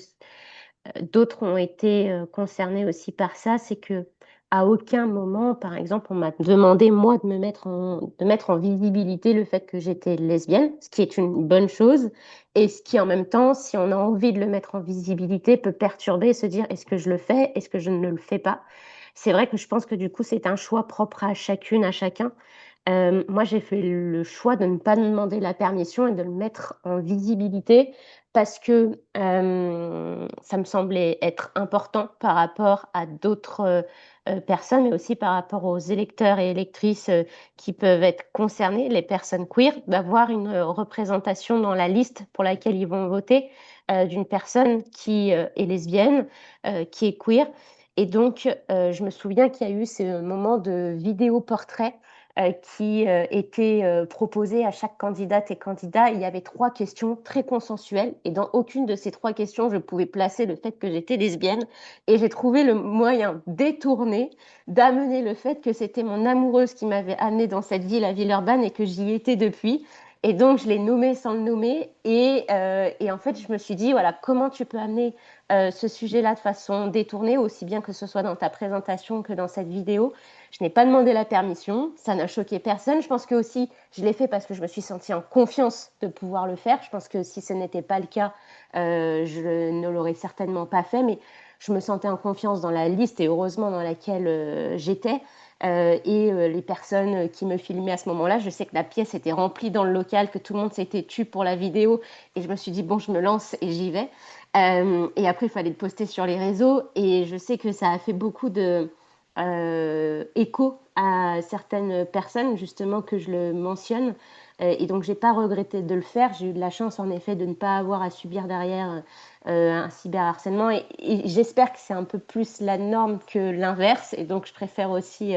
d'autres ont été concernés aussi par ça. C'est que à aucun moment, par exemple, on m'a demandé, moi, de mettre en visibilité le fait que j'étais lesbienne, ce qui est une bonne chose, et ce qui, en même temps, si on a envie de le mettre en visibilité, peut perturber et se dire, est-ce que je le fais, est-ce que je ne le fais pas? C'est vrai que je pense que du coup, c'est un choix propre à chacune, à chacun. Moi, j'ai fait le choix de ne pas demander la permission et de le mettre en visibilité parce que ça me semblait être important par rapport à d'autres personnes, mais aussi par rapport aux électeurs et électrices qui peuvent être concernés, les personnes queer, d'avoir une représentation dans la liste pour laquelle ils vont voter d'une personne qui est lesbienne, qui est queer. Et donc, je me souviens qu'il y a eu ce moment de vidéo portrait qui était proposé à chaque candidate et candidat. Il y avait 3 questions très consensuelles et dans aucune de ces 3 questions, je pouvais placer le fait que j'étais lesbienne. Et j'ai trouvé le moyen détourné d'amener le fait que c'était mon amoureuse qui m'avait amenée dans cette ville, à Villeurbanne, et que j'y étais depuis. Et donc, je l'ai nommé sans le nommer. Et en fait, je me suis dit, voilà, comment tu peux amener ce sujet-là de façon détournée, aussi bien que ce soit dans ta présentation que dans cette vidéo. Je n'ai pas demandé la permission, ça n'a choqué personne. Je pense que aussi, je l'ai fait parce que je me suis sentie en confiance de pouvoir le faire. Je pense que si ce n'était pas le cas, je ne l'aurais certainement pas fait, mais je me sentais en confiance dans la liste et heureusement dans laquelle j'étais. Les personnes qui me filmaient à ce moment-là, je sais que la pièce était remplie dans le local, que tout le monde s'était tu pour la vidéo et je me suis dit bon, je me lance et j'y vais. Et après, il fallait le poster sur les réseaux et je sais que ça a fait beaucoup de écho à certaines personnes, justement, que je le mentionne. Et donc, j'ai pas regretté de le faire. J'ai eu de la chance, en effet, de ne pas avoir à subir derrière un cyberharcèlement. Et j'espère que c'est un peu plus la norme que l'inverse. Et donc, je préfère aussi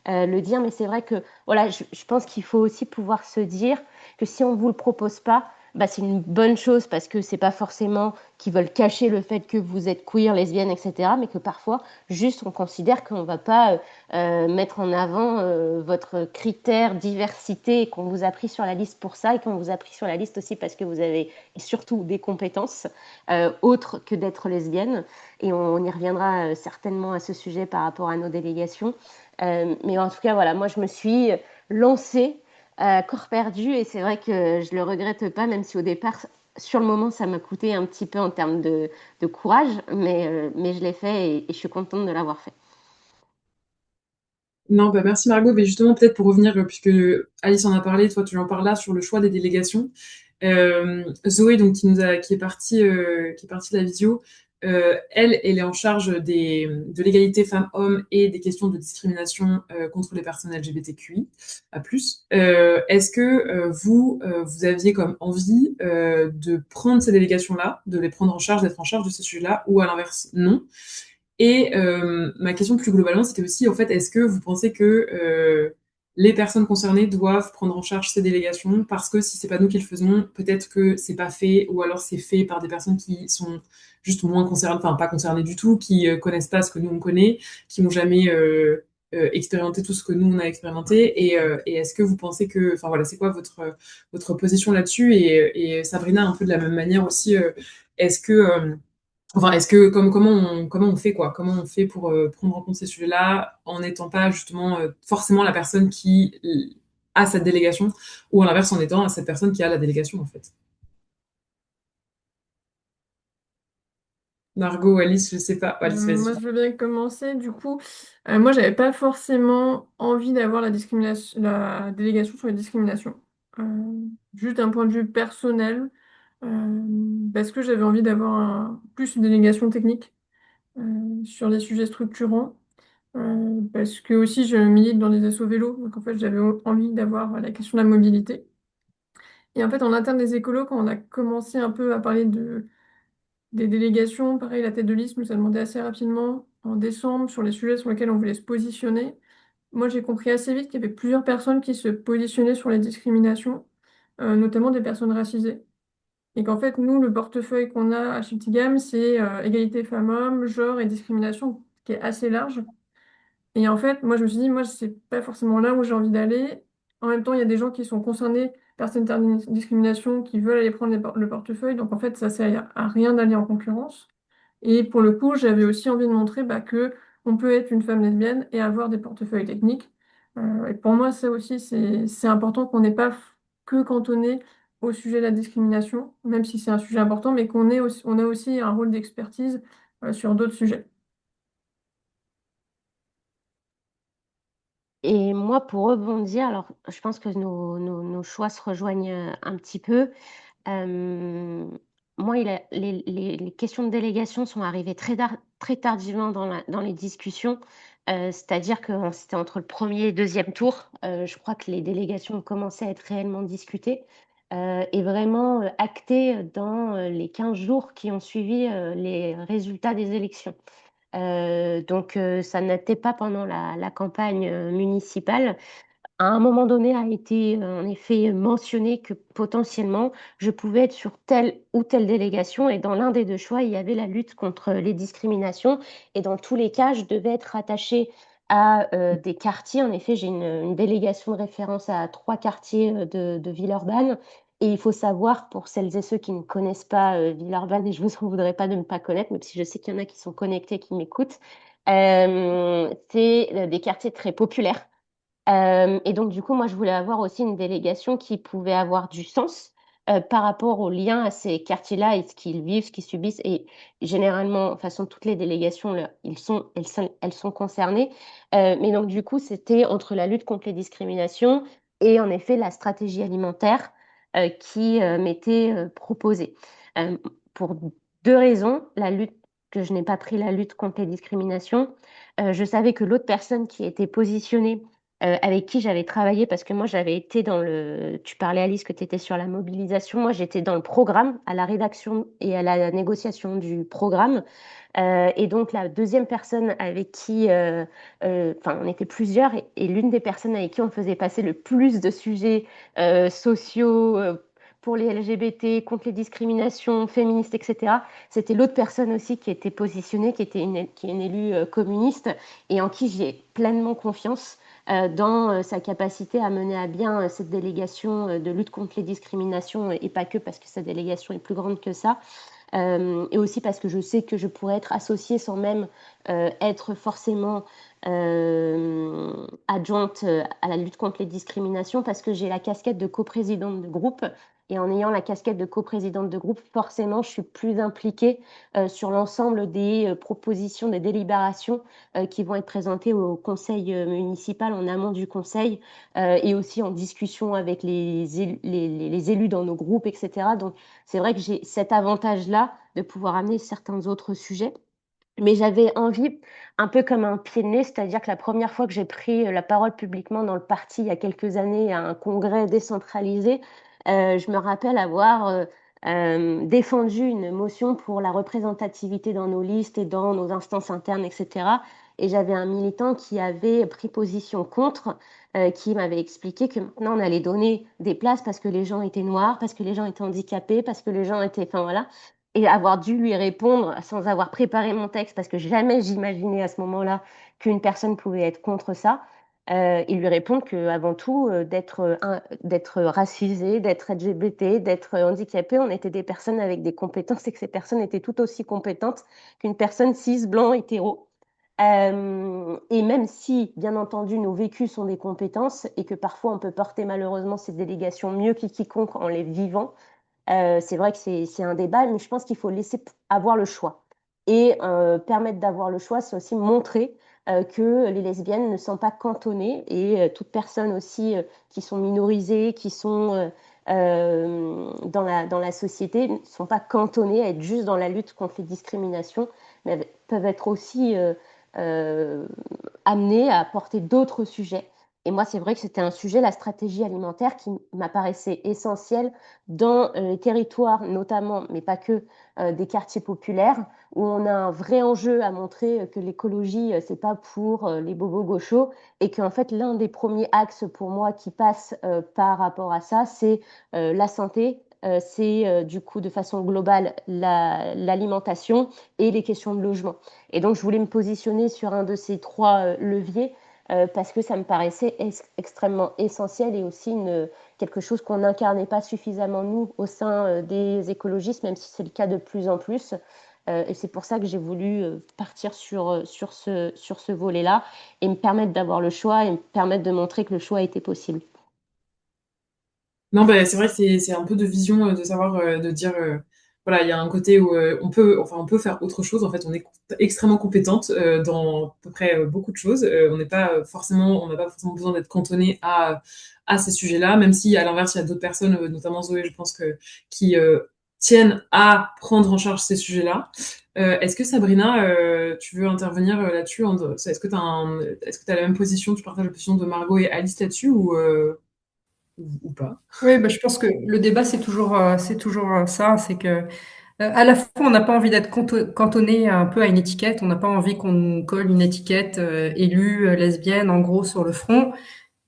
le dire. Mais c'est vrai que, voilà, je pense qu'il faut aussi pouvoir se dire que si on vous le propose pas, bah, c'est une bonne chose parce que c'est pas forcément qu'ils veulent cacher le fait que vous êtes queer, lesbienne, etc. Mais que parfois, juste, on considère qu'on ne va pas mettre en avant votre critère diversité et qu'on vous a pris sur la liste pour ça et qu'on vous a pris sur la liste aussi parce que vous avez surtout des compétences autres que d'être lesbienne. Et on y reviendra certainement à ce sujet par rapport à nos délégations. Mais en tout cas, voilà, moi, je me suis lancée corps perdu et c'est vrai que je le regrette pas, même si au départ, sur le moment, ça m'a coûté un petit peu en termes de courage, mais je l'ai fait et je suis contente de l'avoir fait. Non, bah merci Margot. Mais justement, peut-être pour revenir, puisque Alice en a parlé, toi tu en parles là sur le choix des délégations. Zoé, donc qui est partie de la vidéo, elle est en charge de l'égalité femmes-hommes et des questions de discrimination contre les personnes LGBTQI à plus. Est-ce que vous aviez comme envie de prendre ces délégations-là, de les prendre en charge, d'être en charge de ces sujets-là, ou à l'inverse, non? Et ma question plus globalement, c'était aussi, en fait, est-ce que vous pensez que les personnes concernées doivent prendre en charge ces délégations parce que si c'est pas nous qui le faisons, peut-être que c'est pas fait ou alors c'est fait par des personnes qui sont juste moins concernées, enfin pas concernées du tout, qui connaissent pas ce que nous on connaît, qui n'ont jamais expérimenté tout ce que nous on a expérimenté et est-ce que vous pensez que, enfin voilà, c'est quoi votre position là-dessus et Sabrina un peu de la même manière aussi, est-ce que enfin, est-ce que comment on fait quoi? Comment on fait pour prendre en compte ces sujets-là en n'étant pas justement forcément la personne qui a cette délégation ou à l'inverse en étant cette personne qui a la délégation en fait? Margot, Alice, je sais pas. Alice, vas-y. Moi, je veux bien commencer. Du coup, moi, j'avais pas forcément envie d'avoir la délégation sur les discriminations. Juste d'un point de vue personnel, parce que j'avais envie d'avoir plus une délégation technique sur les sujets structurants. Parce que aussi, je milite dans les assos vélo. Donc, en fait, j'avais envie d'avoir la question de la mobilité. Et en fait, en interne des écolos, quand on a commencé un peu à parler des délégations, pareil, la tête de liste nous a demandé assez rapidement, en décembre, sur les sujets sur lesquels on voulait se positionner. Moi, j'ai compris assez vite qu'il y avait plusieurs personnes qui se positionnaient sur les discriminations, notamment des personnes racisées. Et qu'en fait, nous, le portefeuille qu'on a à Chiptigam, c'est égalité femmes-hommes, genre et discrimination, qui est assez large. Et en fait, moi, je me suis dit, moi, c'est pas forcément là où j'ai envie d'aller. En même temps, il y a des gens qui sont concernés par cette discrimination, qui veulent aller prendre le portefeuille. Donc, en fait, ça sert à rien d'aller en concurrence. Et pour le coup, j'avais aussi envie de montrer que on peut être une femme lesbienne et avoir des portefeuilles techniques. Et pour moi, ça aussi, c'est important qu'on n'ait pas que cantonné au sujet de la discrimination, même si c'est un sujet important, mais on a aussi un rôle d'expertise sur d'autres sujets. Et moi, pour rebondir, alors je pense que nos choix se rejoignent un petit peu. Euh, Moi, les questions de délégation sont arrivées très tardivement dans les discussions. C'est-à-dire que c'était entre le premier et le deuxième tour. Je crois que les délégations ont commencé à être réellement discutées et vraiment actées dans les 15 jours qui ont suivi les résultats des élections. Donc, ça n'était pas pendant la campagne municipale. À un moment donné, a été en effet mentionné que potentiellement, je pouvais être sur telle ou telle délégation et dans l'un des deux choix, il y avait la lutte contre les discriminations et dans tous les cas, je devais être rattachée à des quartiers. En effet, j'ai une délégation de référence à 3 quartiers de Villeurbanne et il faut savoir, pour celles et ceux qui ne connaissent pas Villeurbanne, et je vous en voudrais pas de ne pas connaître, même si je sais qu'il y en a qui sont connectés, qui m'écoutent, c'est des quartiers très populaires. Et donc, du coup, moi, je voulais avoir aussi une délégation qui pouvait avoir du sens par rapport au lien à ces quartiers-là et ce qu'ils vivent, ce qu'ils subissent. Et généralement, de toute façon, toutes les délégations, elles sont concernées. Mais donc, du coup, c'était entre la lutte contre les discriminations et en effet la stratégie alimentaire qui m'était proposée. Euh, pour 2 raisons. La lutte, que je n'ai pas pris la lutte contre les discriminations. Je savais que l'autre personne qui était positionnée avec qui j'avais travaillé, parce que moi j'avais été dans le... Tu parlais Alice que tu étais sur la mobilisation, moi j'étais dans le programme, à la rédaction et à la négociation du programme. Et donc la deuxième personne avec qui, enfin on était plusieurs, et l'une des personnes avec qui on faisait passer le plus de sujets sociaux pour les LGBT, contre les discriminations féministes, etc., c'était l'autre personne aussi qui était positionnée, qui est une élue communiste, et en qui j'ai pleinement confiance dans sa capacité à mener à bien cette délégation de lutte contre les discriminations, et pas que parce que sa délégation est plus grande que ça, et aussi parce que je sais que je pourrais être associée sans même être forcément adjointe à la lutte contre les discriminations, parce que j'ai la casquette de coprésidente de groupe. Et en ayant la casquette de coprésidente de groupe, forcément, je suis plus impliquée sur l'ensemble des propositions, des délibérations qui vont être présentées au conseil municipal en amont du conseil et aussi en discussion avec les élus dans nos groupes, etc. Donc, c'est vrai que j'ai cet avantage-là de pouvoir amener certains autres sujets. Mais j'avais envie, un peu comme un pied de nez, c'est-à-dire que la première fois que j'ai pris la parole publiquement dans le parti, il y a quelques années, à un congrès décentralisé, je me rappelle avoir défendu une motion pour la représentativité dans nos listes et dans nos instances internes, etc. Et j'avais un militant qui avait pris position contre, qui m'avait expliqué que maintenant on allait donner des places parce que les gens étaient noirs, parce que les gens étaient handicapés, parce que les gens étaient... Enfin voilà. Et avoir dû lui répondre sans avoir préparé mon texte, parce que jamais j'imaginais à ce moment-là qu'une personne pouvait être contre ça, et lui répondre qu'avant tout, d'être racisé, d'être LGBT, d'être handicapé, on était des personnes avec des compétences et que ces personnes étaient tout aussi compétentes qu'une personne cis, blanc, hétéro. Et même si, bien entendu, nos vécus sont des compétences et que parfois on peut porter malheureusement ces délégations mieux que quiconque en les vivant, c'est vrai que c'est un débat, mais je pense qu'il faut laisser avoir le choix. Et permettre d'avoir le choix, c'est aussi montrer que les lesbiennes ne sont pas cantonnées et toute personne aussi qui sont minorisées, qui sont dans la société, ne sont pas cantonnées à être juste dans la lutte contre les discriminations, mais peuvent être aussi euh, amenées à porter d'autres sujets. Et moi, c'est vrai que c'était un sujet, la stratégie alimentaire, qui m'apparaissait essentiel dans les territoires notamment, mais pas que, des quartiers populaires, où on a un vrai enjeu à montrer que l'écologie, c'est pas pour les bobos gauchos, et qu'en fait, l'un des premiers axes pour moi qui passe par rapport à ça, c'est la santé, c'est du coup de façon globale l'alimentation et les questions de logement. Et donc, je voulais me positionner sur un de ces trois leviers parce que ça me paraissait extrêmement essentiel et aussi quelque chose qu'on n'incarnait pas suffisamment nous au sein des écologistes, même si c'est le cas de plus en plus. Et c'est pour ça que j'ai voulu partir sur ce volet-là et me permettre d'avoir le choix et me permettre de montrer que le choix était possible. Non, bah, c'est vrai que c'est un peu de vision de savoir, de dire, voilà, il y a un côté où on peut faire autre chose. En fait, on est extrêmement compétente dans à peu près beaucoup de choses. On n'a pas forcément besoin d'être cantonné à ces sujets-là, même si à l'inverse, il y a d'autres personnes, notamment Zoé, je pense qui tiennent à prendre en charge ces sujets-là. Est-ce que Sabrina, tu veux intervenir là-dessus? Est-ce que tu as la même position, tu partages la position de Margot et Alice là-dessus ou pas? Oui, bah, je pense que le débat, c'est toujours ça, c'est que à la fois, on n'a pas envie d'être cantonné un peu à une étiquette, on n'a pas envie qu'on nous colle une étiquette élue, lesbienne, en gros, sur le front,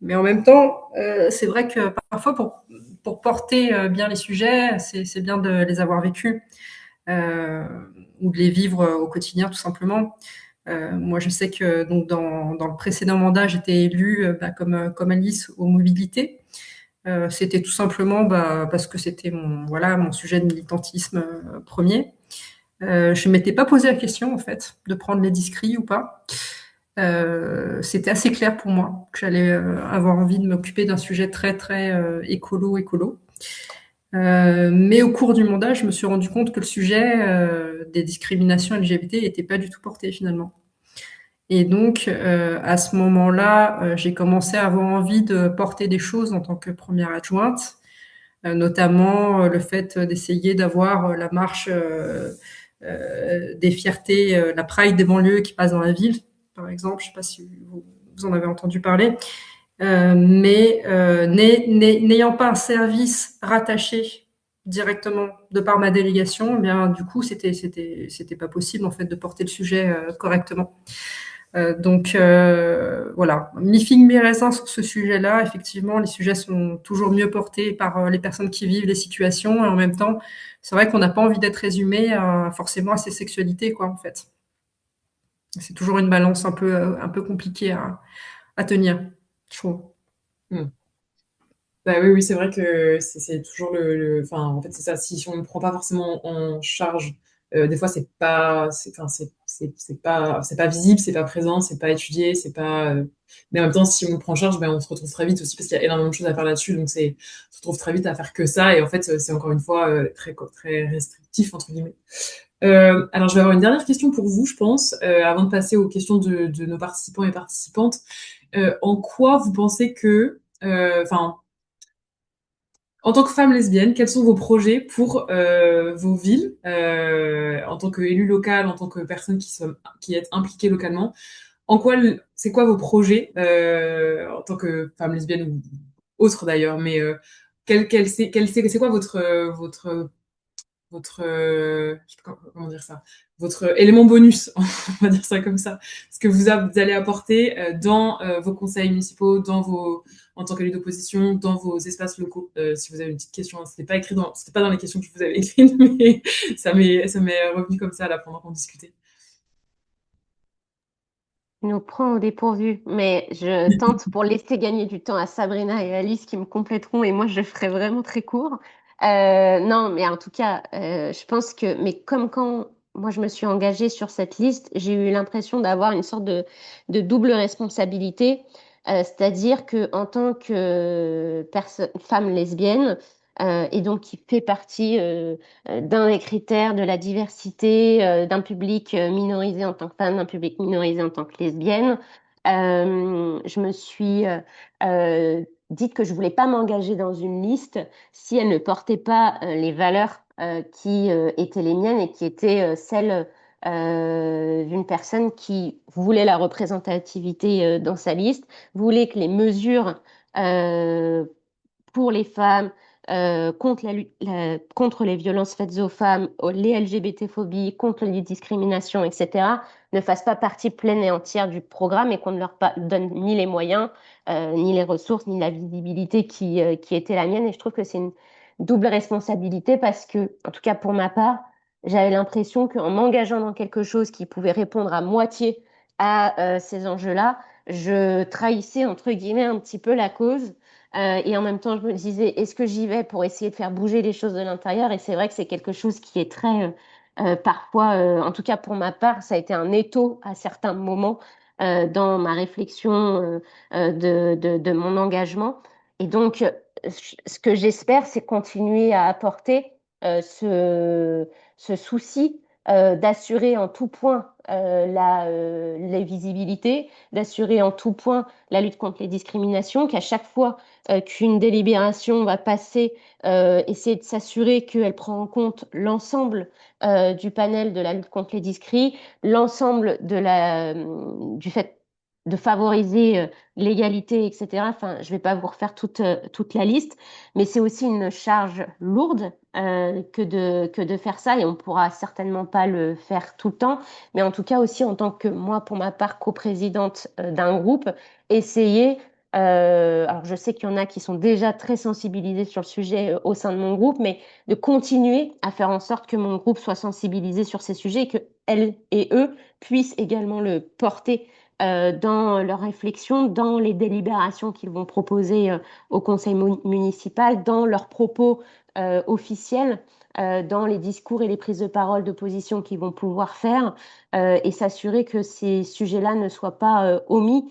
mais en même temps, c'est vrai que parfois, pour porter bien les sujets, c'est bien de les avoir vécus euh, ou de les vivre au quotidien, tout simplement. Moi, je sais que donc dans le précédent mandat, j'étais élue bah, comme Alice aux mobilités. C'était tout simplement bah, parce que c'était mon sujet de militantisme premier. Je m'étais pas posé la question en fait de prendre les discrets ou pas. C'était assez clair pour moi que j'allais avoir envie de m'occuper d'un sujet très très écolo. Mais au cours du mandat, je me suis rendu compte que le sujet des discriminations LGBT n'était pas du tout porté finalement. Et donc, à ce moment-là, j'ai commencé à avoir envie de porter des choses en tant que première adjointe, notamment le fait d'essayer d'avoir la marche des fiertés, la Pride des banlieues qui passe dans la ville, par exemple. Je ne sais pas si vous en avez entendu parler. Mais n'ayant pas un service rattaché directement de par ma délégation, eh bien du coup c'était pas possible en fait de porter le sujet correctement. Voilà, mi figue mi raisin sur ce sujet-là. Effectivement, les sujets sont toujours mieux portés par les personnes qui vivent les situations et en même temps, c'est vrai qu'on n'a pas envie d'être résumé forcément à ses sexualités quoi en fait. C'est toujours une balance un peu compliquée à tenir, je trouve. Hmm. Bah oui, oui, c'est vrai que c'est toujours enfin, en fait, c'est ça. Si on ne prend pas forcément en charge Des fois, enfin, c'est pas visible, c'est pas présent, c'est pas étudié, c'est pas. Mais en même temps, si on le prend en charge, ben, on se retrouve très vite aussi parce qu'il y a énormément de choses à faire là-dessus. Donc, on se retrouve très vite à faire que ça. Et en fait, c'est encore une fois très restrictif, entre guillemets. Alors, je vais avoir une dernière question pour vous, je pense, avant de passer aux questions de nos participants et participantes. En quoi vous pensez que, enfin, en tant que femme lesbienne, quels sont vos projets pour vos villes, en tant qu'élu local, en tant que personne qui est impliquée localement? C'est quoi vos projets en tant que femme lesbienne ou autre d'ailleurs, mais c'est quoi je sais pas comment dire ça, votre élément bonus, on va dire ça comme ça, ce que vous allez apporter dans vos conseils municipaux, en tant qu'élu d'opposition, dans vos espaces locaux. Si vous avez une petite question, hein, c'était pas dans les questions que je vous avais écrites, mais ça m'est revenu comme ça là pendant qu'on discutait. Il nous prend au dépourvu, mais je tente pour laisser gagner du temps à Sabrina et Alice qui me compléteront et moi je ferai vraiment très court. Non, mais en tout cas, je pense que, mais comme quand moi je me suis engagée sur cette liste, j'ai eu l'impression d'avoir une sorte de double responsabilité, c'est-à-dire que en tant que personne, femme lesbienne, et donc qui fait partie d'un des critères de la diversité d'un public minorisé en tant que femme, d'un public minorisé en tant que lesbienne. Je me suis dite que je voulais pas m'engager dans une liste si elle ne portait pas les valeurs qui étaient les miennes et qui étaient celles d'une personne qui voulait la représentativité dans sa liste, voulait que les mesures euh, pour les femmes, contre contre les violences faites aux femmes, les LGBT-phobies, contre les discriminations, etc., ne fassent pas partie pleine et entière du programme et qu'on ne leur donne ni les moyens, ni les ressources, ni la visibilité qui était la mienne. Et je trouve que c'est une double responsabilité parce que, en tout cas pour ma part, j'avais l'impression qu'en m'engageant dans quelque chose qui pouvait répondre à moitié à ces enjeux-là, je trahissais, entre guillemets, un petit peu la cause et en même temps, je me disais, est-ce que j'y vais pour essayer de faire bouger les choses de l'intérieur? Et c'est vrai que c'est quelque chose qui est très, parfois, en tout cas pour ma part, ça a été un étau à certains moments dans ma réflexion de mon engagement. Et donc, ce que j'espère, c'est continuer à apporter ce souci d'assurer en tout point les visibilités, d'assurer en tout point la lutte contre les discriminations, qu'à chaque fois qu'une délibération va passer, essayer de s'assurer qu'elle prend en compte l'ensemble du panel de la lutte contre les discris, l'ensemble du fait de favoriser l'égalité, etc. Enfin, je ne vais pas vous refaire toute la liste, mais c'est aussi une charge lourde que de faire ça et on ne pourra certainement pas le faire tout le temps, mais en tout cas aussi en tant que moi, pour ma part, coprésidente d'un groupe, essayer alors, je sais qu'il y en a qui sont déjà très sensibilisés sur le sujet au sein de mon groupe, mais de continuer à faire en sorte que mon groupe soit sensibilisé sur ces sujets et que elles et eux puissent également le porter dans leurs réflexions, dans les délibérations qu'ils vont proposer au conseil municipal, dans leurs propos officiels, dans les discours et les prises de parole d'opposition qu'ils vont pouvoir faire et s'assurer que ces sujets-là ne soient pas omis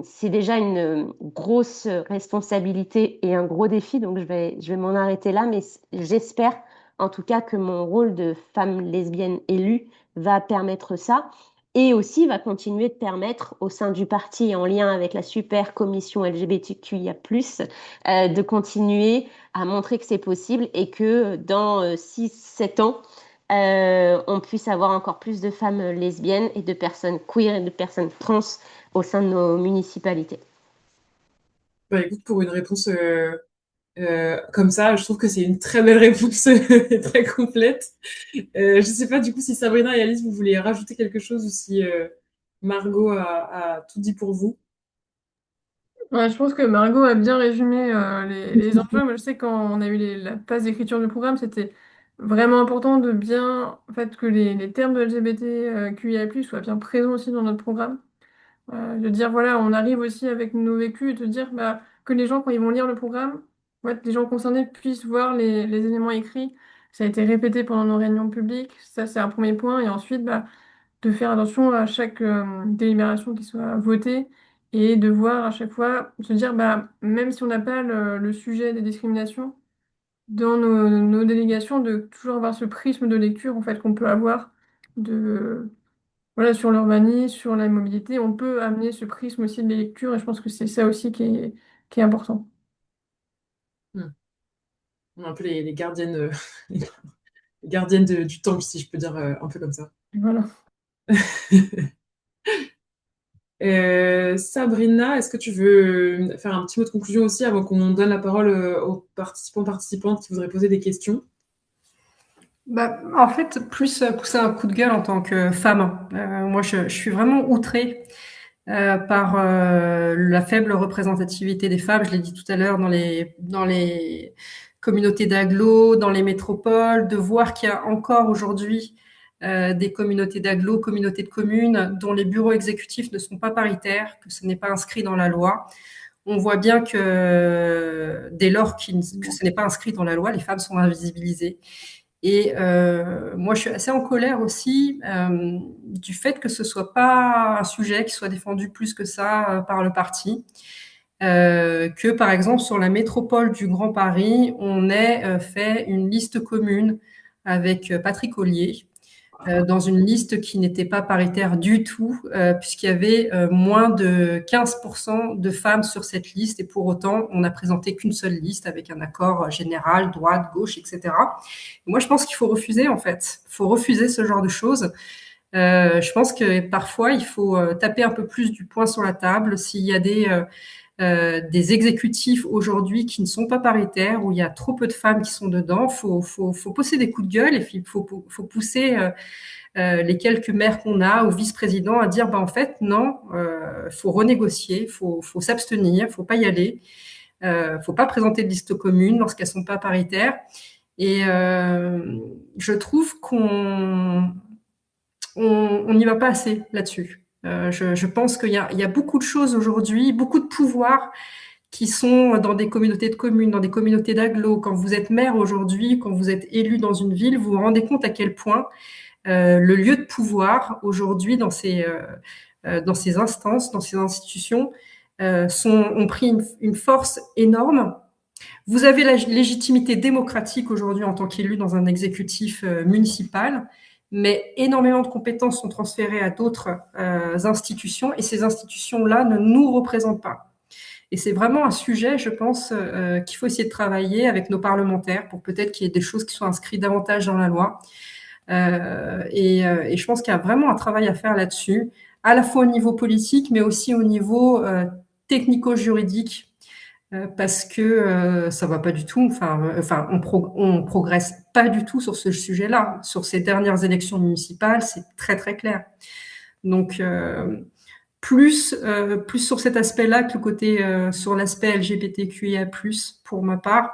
c'est déjà une grosse responsabilité et un gros défi, donc je vais m'en arrêter là, mais j'espère en tout cas que mon rôle de femme lesbienne élue va permettre ça et aussi va continuer de permettre au sein du parti en lien avec la super commission LGBTQIA+, de continuer à montrer que c'est possible et que dans 6-7 ans, on puisse avoir encore plus de femmes lesbiennes et de personnes queer et de personnes trans au sein de nos municipalités. Bah écoute, pour une réponse comme ça, je trouve que c'est une très belle réponse, très complète. Je sais pas du coup si Sabrina et Alice, vous voulez rajouter quelque chose ou si Margot a tout dit pour vous. Ouais, je pense que Margot a bien résumé les enjeux. Moi, je sais quand on a eu la phase d'écriture du programme, c'était vraiment important de bien, en fait, que les termes de LGBTQIA+, soient bien présents aussi dans notre programme. De dire, voilà, on arrive aussi avec nos vécus et de dire que les gens, quand ils vont lire le programme, ouais, les gens concernés puissent voir les éléments écrits Ça a été répété pendant nos réunions publiques. Ça, c'est un premier point. Et ensuite, bah, de faire attention à chaque délibération qui soit votée et de voir à chaque fois, se dire, bah, même si on n'a pas le sujet des discriminations, dans nos délégations, de toujours avoir ce prisme de lecture en fait, qu'on peut avoir de, voilà, sur l'urbanisme, sur la mobilité. On peut amener ce prisme aussi de lecture et je pense que c'est ça aussi qui est important. Hmm. On est un peu les gardiennes, les gardiennes du temple, si je peux dire un peu comme ça. Voilà. Sabrina, est-ce que tu veux faire un petit mot de conclusion aussi avant qu'on donne la parole aux participants, participantes qui voudraient poser des questions? Bah, en fait, plus pousser un coup de gueule en tant que femme. Moi, je suis vraiment outrée par la faible représentativité des femmes. Je l'ai dit tout à l'heure dans les communautés d'agglos, dans les métropoles, de voir qu'il y a encore aujourd'hui des communautés d'agglos, communautés de communes dont les bureaux exécutifs ne sont pas paritaires, que ce n'est pas inscrit dans la loi. On voit bien que dès lors que ce n'est pas inscrit dans la loi, les femmes sont invisibilisées. Et moi, je suis assez en colère aussi du fait que ce soit pas un sujet qui soit défendu plus que ça par le parti. Que par exemple sur la métropole du Grand Paris, on ait fait une liste commune avec Patrick Ollier dans une liste qui n'était pas paritaire du tout, puisqu'il y avait moins de 15% de femmes sur cette liste, et pour autant, on n'a présenté qu'une seule liste avec un accord général, droite, gauche, etc. Et moi, je pense qu'il faut refuser, en fait. Il faut refuser ce genre de choses. Je pense que parfois, il faut taper un peu plus du poing sur la table. S'il y a des exécutifs aujourd'hui qui ne sont pas paritaires, où il y a trop peu de femmes qui sont dedans, faut pousser des coups de gueule et il faut pousser les quelques maires qu'on a ou vice-présidents à dire, bah, en fait, non, faut renégocier, faut s'abstenir, faut pas y aller, faut pas présenter de liste commune lorsqu'elles sont pas paritaires. Et je trouve qu'on n'y va pas assez là-dessus. Je pense il y a beaucoup de choses aujourd'hui, beaucoup de pouvoirs qui sont dans des communautés de communes, dans des communautés d'agglos. Quand vous êtes maire aujourd'hui, quand vous êtes élu dans une ville, vous vous rendez compte à quel point le lieu de pouvoir aujourd'hui dans ces instances, dans ces institutions, ont pris une force énorme. Vous avez la légitimité démocratique aujourd'hui en tant qu'élu dans un exécutif municipal, mais énormément de compétences sont transférées à d'autres institutions et ces institutions-là ne nous représentent pas. Et c'est vraiment un sujet, je pense, qu'il faut essayer de travailler avec nos parlementaires pour peut-être qu'il y ait des choses qui soient inscrites davantage dans la loi. Et je pense qu'il y a vraiment un travail à faire là-dessus, à la fois au niveau politique, mais aussi au niveau technico-juridique, parce que ça va pas du tout. Enfin, on progresse pas du tout sur ce sujet-là. Sur ces dernières élections municipales, c'est très très clair. Donc plus sur cet aspect-là que le côté sur l'aspect LGBTQIA+, pour ma part.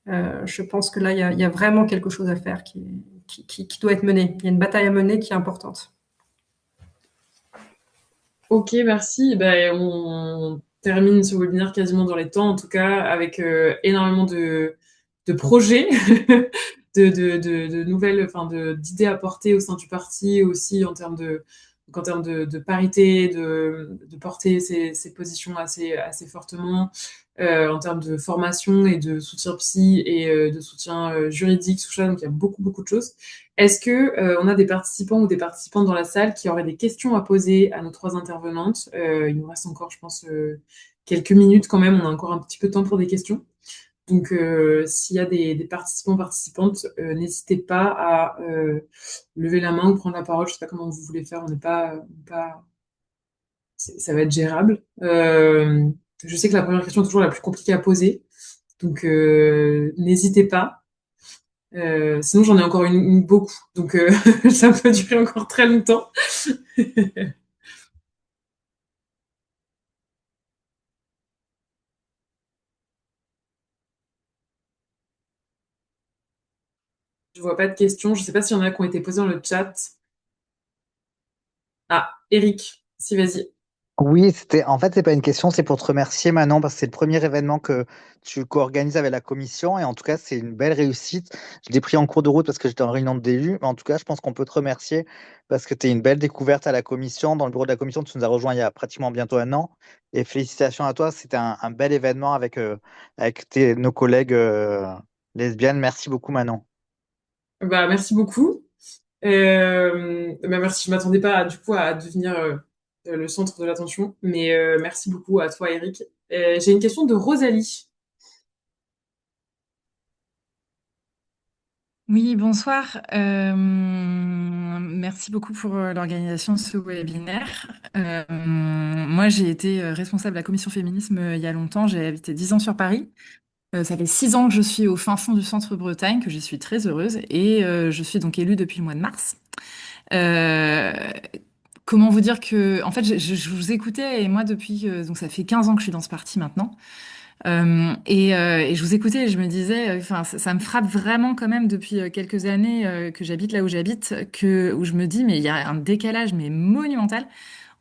Je pense que là, il y a vraiment quelque chose à faire qui doit être mené. Il y a une bataille à mener qui est importante. Ok, merci. Ben, on termine ce webinaire quasiment dans les temps, en tout cas, avec énormément de projets, de nouvelles, enfin, d'idées apportées au sein du parti, aussi en termes donc en termes de parité, de porter ces positions assez fortement, en termes de formation et de soutien psy et de soutien juridique, tout ça. Donc, il y a beaucoup, beaucoup de choses. Est-ce que on a des participants ou des participantes dans la salle qui auraient des questions à poser à nos trois intervenantes? Il nous reste encore, je pense, quelques minutes quand même. On a encore un petit peu de temps pour des questions. Donc, s'il y a des participants, participantes, n'hésitez pas à lever la main ou prendre la parole. Je sais pas comment vous voulez faire. Ça va être gérable. Je sais que la première question est toujours la plus compliquée à poser. Donc, n'hésitez pas. Sinon, j'en ai encore beaucoup. Donc, ça peut durer encore très longtemps. Je vois pas de questions. Je sais pas s'il y en a qui ont été posées dans le chat. Ah, Eric, si, vas-y. Oui, en fait, c'est pas une question, c'est pour te remercier Manon, parce que c'est le premier événement que tu co-organises avec la commission, et en tout cas, c'est une belle réussite. Je l'ai pris en cours de route parce que j'étais en réunion de début, mais en tout cas, je pense qu'on peut te remercier parce que tu es une belle découverte à la commission. Dans le bureau de la commission, tu nous as rejoint il y a pratiquement bientôt un an, et félicitations à toi, c'était un bel événement avec nos collègues lesbiennes. Merci beaucoup Manon. Bah, merci beaucoup. Bah, merci, je m'attendais pas du coup à devenir le centre de l'attention, mais merci beaucoup à toi, Eric. J'ai une question de Rosalie. Oui, bonsoir. Merci beaucoup pour l'organisation de ce webinaire. Moi, j'ai été responsable de la commission féminisme il y a longtemps. J'ai habité 10 ans sur Paris. Ça fait 6 ans que je suis au fin fond du centre-Bretagne, que je suis très heureuse. Et je suis donc élue depuis le mois de mars. Euh, Comment vous dire que, en fait, je vous écoutais et moi, depuis, donc ça fait 15 ans que je suis dans ce parti maintenant. Et je vous écoutais et je me disais, enfin, ça me frappe vraiment quand même depuis quelques années que j'habite là où j'habite, où je me dis, mais il y a un décalage mais monumental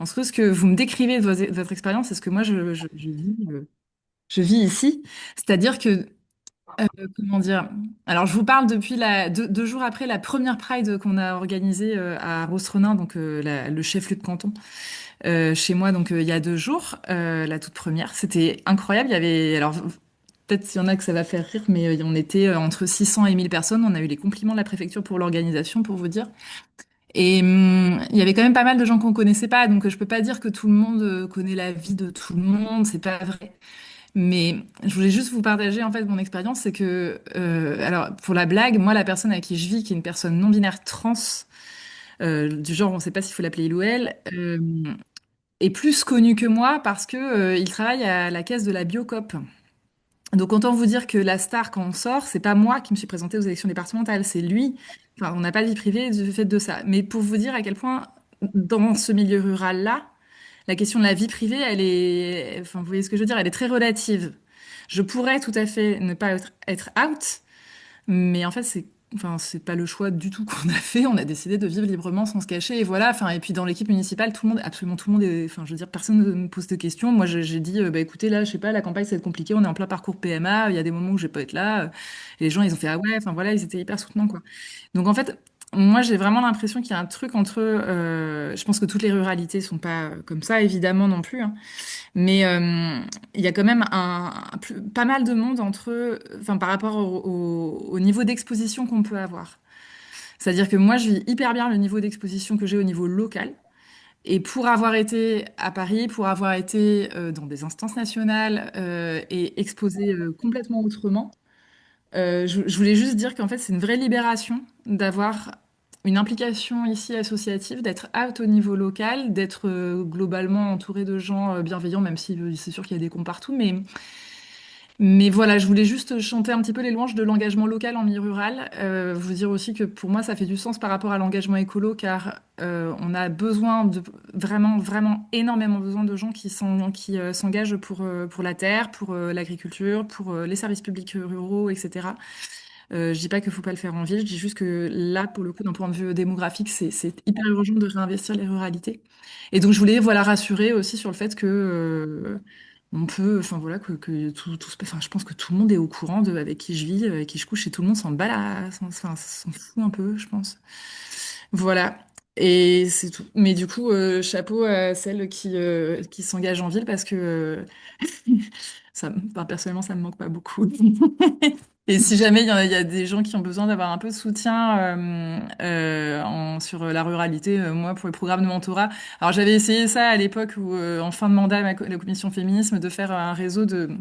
entre ce que vous me décrivez de votre expérience et ce que moi je vis ici. C'est-à-dire que, comment dire, alors je vous parle depuis 2 jours après la première Pride qu'on a organisée à Rosrenin, donc le chef-lieu de canton chez moi, donc il y a 2 jours, la toute première. C'était incroyable. Il y avait, alors peut-être s'il y en a que ça va faire rire, mais on était entre 600 et 1000 personnes. On a eu les compliments de la préfecture pour l'organisation, pour vous dire. Et il y avait quand même pas mal de gens qu'on connaissait pas, donc je peux pas dire que tout le monde connaît la vie de tout le monde, c'est pas vrai. Mais je voulais juste vous partager en fait mon expérience, c'est que, alors pour la blague, moi la personne avec qui je vis, qui est une personne non binaire trans, du genre on sait pas s'il faut l'appeler il ou elle, est plus connu que moi parce que il travaille à la caisse de la Biocoop. Donc autant vous dire que la star quand on sort, c'est pas moi qui me suis présentée aux élections départementales, c'est lui. Enfin, on n'a pas de vie privée du fait de ça. Mais pour vous dire à quel point dans ce milieu rural-là, la question de la vie privée, enfin vous voyez ce que je veux dire, elle est très relative. Je pourrais tout à fait ne pas être out, mais en fait, c'est pas le choix du tout qu'on a fait. On a décidé de vivre librement sans se cacher. Et voilà. Enfin, et puis dans l'équipe municipale, tout le monde, absolument tout le monde enfin, je veux dire, personne ne me pose de questions. Moi, j'ai dit, bah écoutez, là, je sais pas, la campagne, ça va être compliqué. On est en plein parcours PMA. Il y a des moments où je vais pas être là. Et les gens, ils ont fait, ah ouais. Enfin voilà, ils étaient hyper soutenants, quoi. Donc en fait, moi, j'ai vraiment l'impression qu'il y a un truc entre. Je pense que toutes les ruralités sont pas comme ça, évidemment non plus, hein. Mais il y a quand même pas mal de monde enfin, par rapport au niveau d'exposition qu'on peut avoir. C'est-à-dire que moi, je vis hyper bien le niveau d'exposition que j'ai au niveau local. Et pour avoir été à Paris, pour avoir été dans des instances nationales et exposé complètement autrement, je voulais juste dire qu'en fait, c'est une vraie libération d'avoir une implication ici associative, d'être out au niveau local, d'être globalement entouré de gens bienveillants, même si c'est sûr qu'il y a des cons partout. Mais voilà, je voulais juste chanter un petit peu les louanges de l'engagement local en milieu rural. Vous dire aussi que pour moi, ça fait du sens par rapport à l'engagement écolo, car on a besoin vraiment, vraiment énormément besoin de gens qui s'engagent pour la terre, pour l'agriculture, pour les services publics ruraux, etc. Je dis pas qu'il faut pas le faire en ville, je dis juste que là, pour le coup, d'un point de vue démographique, c'est hyper urgent de réinvestir les ruralités. Et donc, je voulais, voilà, rassurer aussi sur le fait que on peut, enfin voilà, que enfin, je pense que tout le monde est au courant de avec qui je vis, avec qui je couche, et tout le monde s'en bat enfin, s'en fout un peu, je pense. Voilà. Et c'est tout. Mais du coup, chapeau à celles qui s'engagent en ville parce que enfin, personnellement, ça me manque pas beaucoup. Et si jamais il y a des gens qui ont besoin d'avoir un peu de soutien sur la ruralité, moi, pour les programmes de mentorat, alors j'avais essayé ça à l'époque où, en fin de mandat, la commission féminisme, de faire un réseau de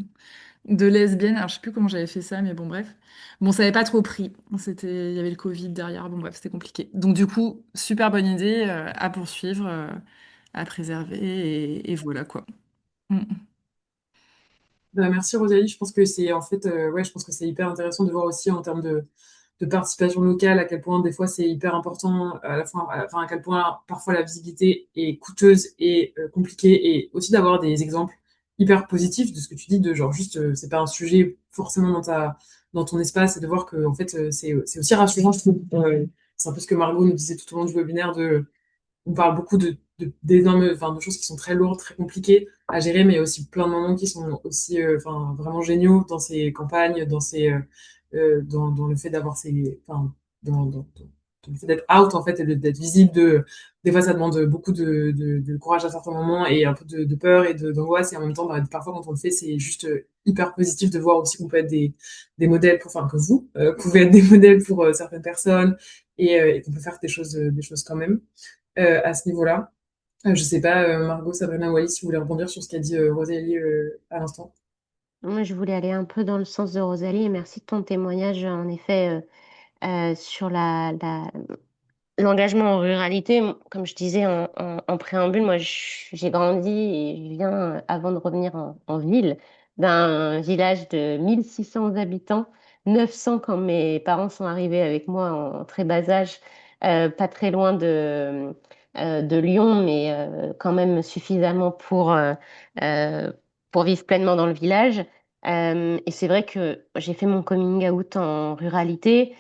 lesbiennes. Alors je sais plus comment j'avais fait ça, mais bon, bref. Bon, ça n'avait pas trop pris. Il y avait le Covid derrière. Bon, bref, c'était compliqué. Donc du coup, super bonne idée à poursuivre, à préserver, et voilà quoi. Mm. Bah, merci Rosalie, je pense que c'est en fait, ouais, je pense que c'est hyper intéressant de voir aussi en termes de participation locale à quel point des fois c'est hyper important, à la fin, enfin, à quel point parfois la visibilité est coûteuse et compliquée, et aussi d'avoir des exemples hyper positifs de ce que tu dis, de genre juste, c'est pas un sujet forcément dans ton espace, et de voir que en fait c'est aussi rassurant, je trouve. C'est un peu ce que Margot nous disait tout au long du webinaire, on parle beaucoup de choses qui sont très lourdes, très compliquées à gérer, mais il y a aussi plein de moments qui sont aussi, vraiment géniaux dans ces campagnes, dans le fait d'avoir dans le fait d'être out, en fait, et d'être visible. Des fois, ça demande beaucoup de courage à certains moments et un peu de peur et d'angoisse. Et en même temps, parfois, quand on le fait, c'est juste hyper positif de voir aussi qu'on peut être des modèles que vous pouvez être des modèles pour certaines personnes et qu'on peut faire des choses quand même à ce niveau-là. Je sais pas, Margot, Sabrina, Wallis, si vous voulez rebondir sur ce qu'a dit Rosalie à l'instant. Moi, je voulais aller un peu dans le sens de Rosalie et merci de ton témoignage, en effet, sur l'engagement en ruralité. Comme je disais en préambule, moi, j'ai grandi et je viens, avant de revenir en ville, d'un village de 1600 habitants, 900 quand mes parents sont arrivés avec moi en très bas âge, pas très loin de Lyon, mais quand même suffisamment euh, pour vivre pleinement dans le village. Et c'est vrai que j'ai fait mon coming out en ruralité.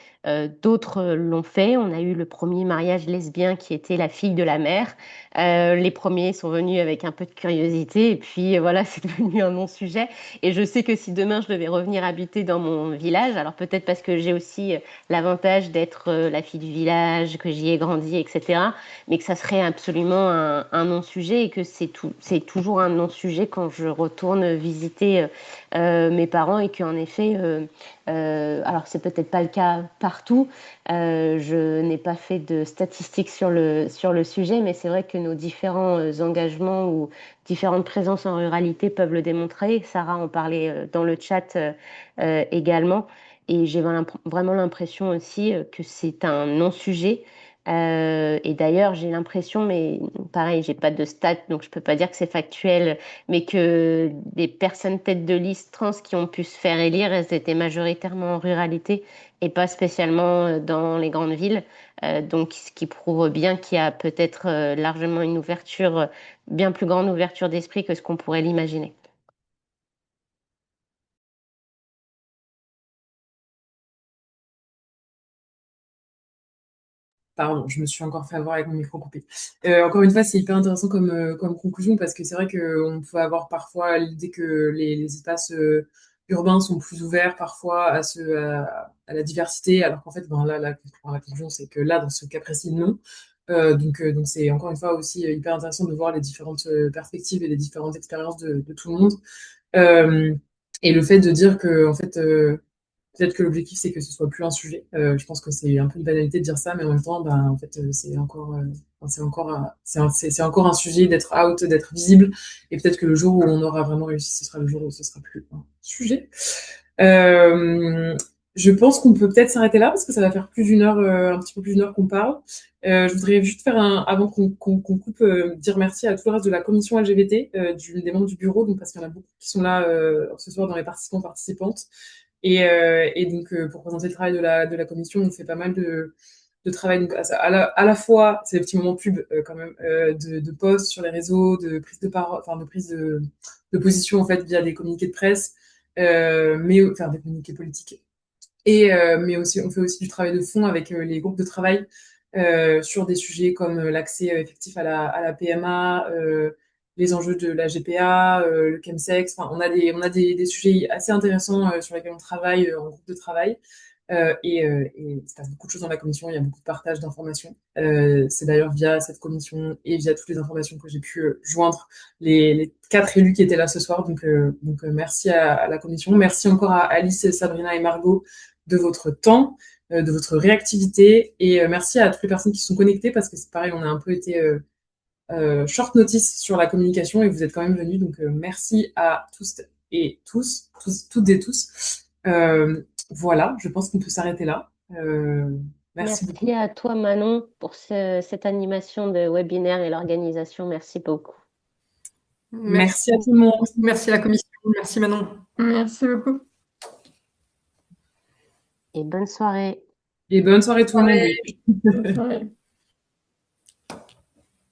D'autres l'ont fait. On a eu le premier mariage lesbien qui était la fille de la mère. Les premiers sont venus avec un peu de curiosité et puis voilà, c'est devenu un non-sujet. Et je sais que si demain je devais revenir habiter dans mon village, alors peut-être parce que j'ai aussi l'avantage d'être la fille du village, que j'y ai grandi, etc., mais que ça serait absolument un non-sujet et que c'est toujours un non-sujet quand je retourne visiter mes parents et qu'en effet, alors c'est peut-être pas le cas partout, je n'ai pas fait de statistiques sur le sujet, mais c'est vrai que nos différents engagements ou différentes présences en ruralité peuvent le démontrer. Sarah en parlait dans le chat également. Et j'ai vraiment l'impression aussi que c'est un non-sujet. Et d'ailleurs, j'ai l'impression, mais pareil, j'ai pas de stats, donc je peux pas dire que c'est factuel, mais que des personnes têtes de liste trans qui ont pu se faire élire, elles étaient majoritairement en ruralité et pas spécialement dans les grandes villes. Donc, ce qui prouve bien qu'il y a peut-être largement une ouverture, bien plus grande ouverture d'esprit que ce qu'on pourrait l'imaginer. Pardon, je me suis encore fait avoir avec mon micro coupé. Encore une fois, c'est hyper intéressant comme conclusion parce que c'est vrai qu'on peut avoir parfois l'idée que les espaces urbains sont plus ouverts parfois à la diversité, alors qu'en fait, ben, là, la conclusion, c'est que là, dans ce cas précis, non. Donc c'est encore une fois aussi hyper intéressant de voir les différentes perspectives et les différentes expériences de tout le monde. Euh, et le fait de dire que, en fait, peut-être que l'objectif, c'est que ce soit plus un sujet. Je pense que c'est un peu une banalité de dire ça, mais en même temps, ben, en fait, c'est encore un sujet d'être out, d'être visible. Et peut-être que le jour où on aura vraiment réussi, ce sera le jour où ce sera plus un sujet. Euh, je pense qu'on peut peut-être s'arrêter là parce que ça va faire plus d'une heure, un petit peu plus d'une heure qu'on parle. Je voudrais juste avant qu'on coupe, dire merci à tout le reste de la commission LGBT, des membres du bureau, donc parce qu'il y en a beaucoup qui sont là ce soir dans les participants participantes. Et donc, pour présenter le travail de la commission, on fait pas mal de travail. Donc, à la fois, c'est le petit moment pub quand même, de posts sur les réseaux, de prise de parole, enfin de prise de position en fait via des communiqués de presse, enfin des communiqués politiques. Mais aussi, on fait aussi du travail de fond avec les groupes de travail sur des sujets comme l'accès effectif à la PMA, les enjeux de la GPA, le chemsex. Enfin, on a des sujets assez intéressants sur lesquels on travaille en groupe de travail. Et il se passe beaucoup de choses dans la commission, il y a beaucoup de partage d'informations. C'est d'ailleurs via cette commission et via toutes les informations que j'ai pu joindre les 4 élus qui étaient là ce soir. Donc merci à la commission. Merci encore à Alice, Sabrina et Margot de votre temps, de votre réactivité. Et merci à toutes les personnes qui sont connectées parce que c'est pareil, on a un peu été short notice sur la communication et vous êtes quand même venus. Donc merci à tous et toutes et tous. Voilà, je pense qu'on peut s'arrêter là. Merci beaucoup. Merci à toi, Manon, pour cette animation de webinaire et l'organisation. Merci beaucoup. Merci à tout le monde. Merci à la commission. Merci Manon. Merci beaucoup. Et bonne soirée. Et bonne soirée tout le monde. Bonne soirée.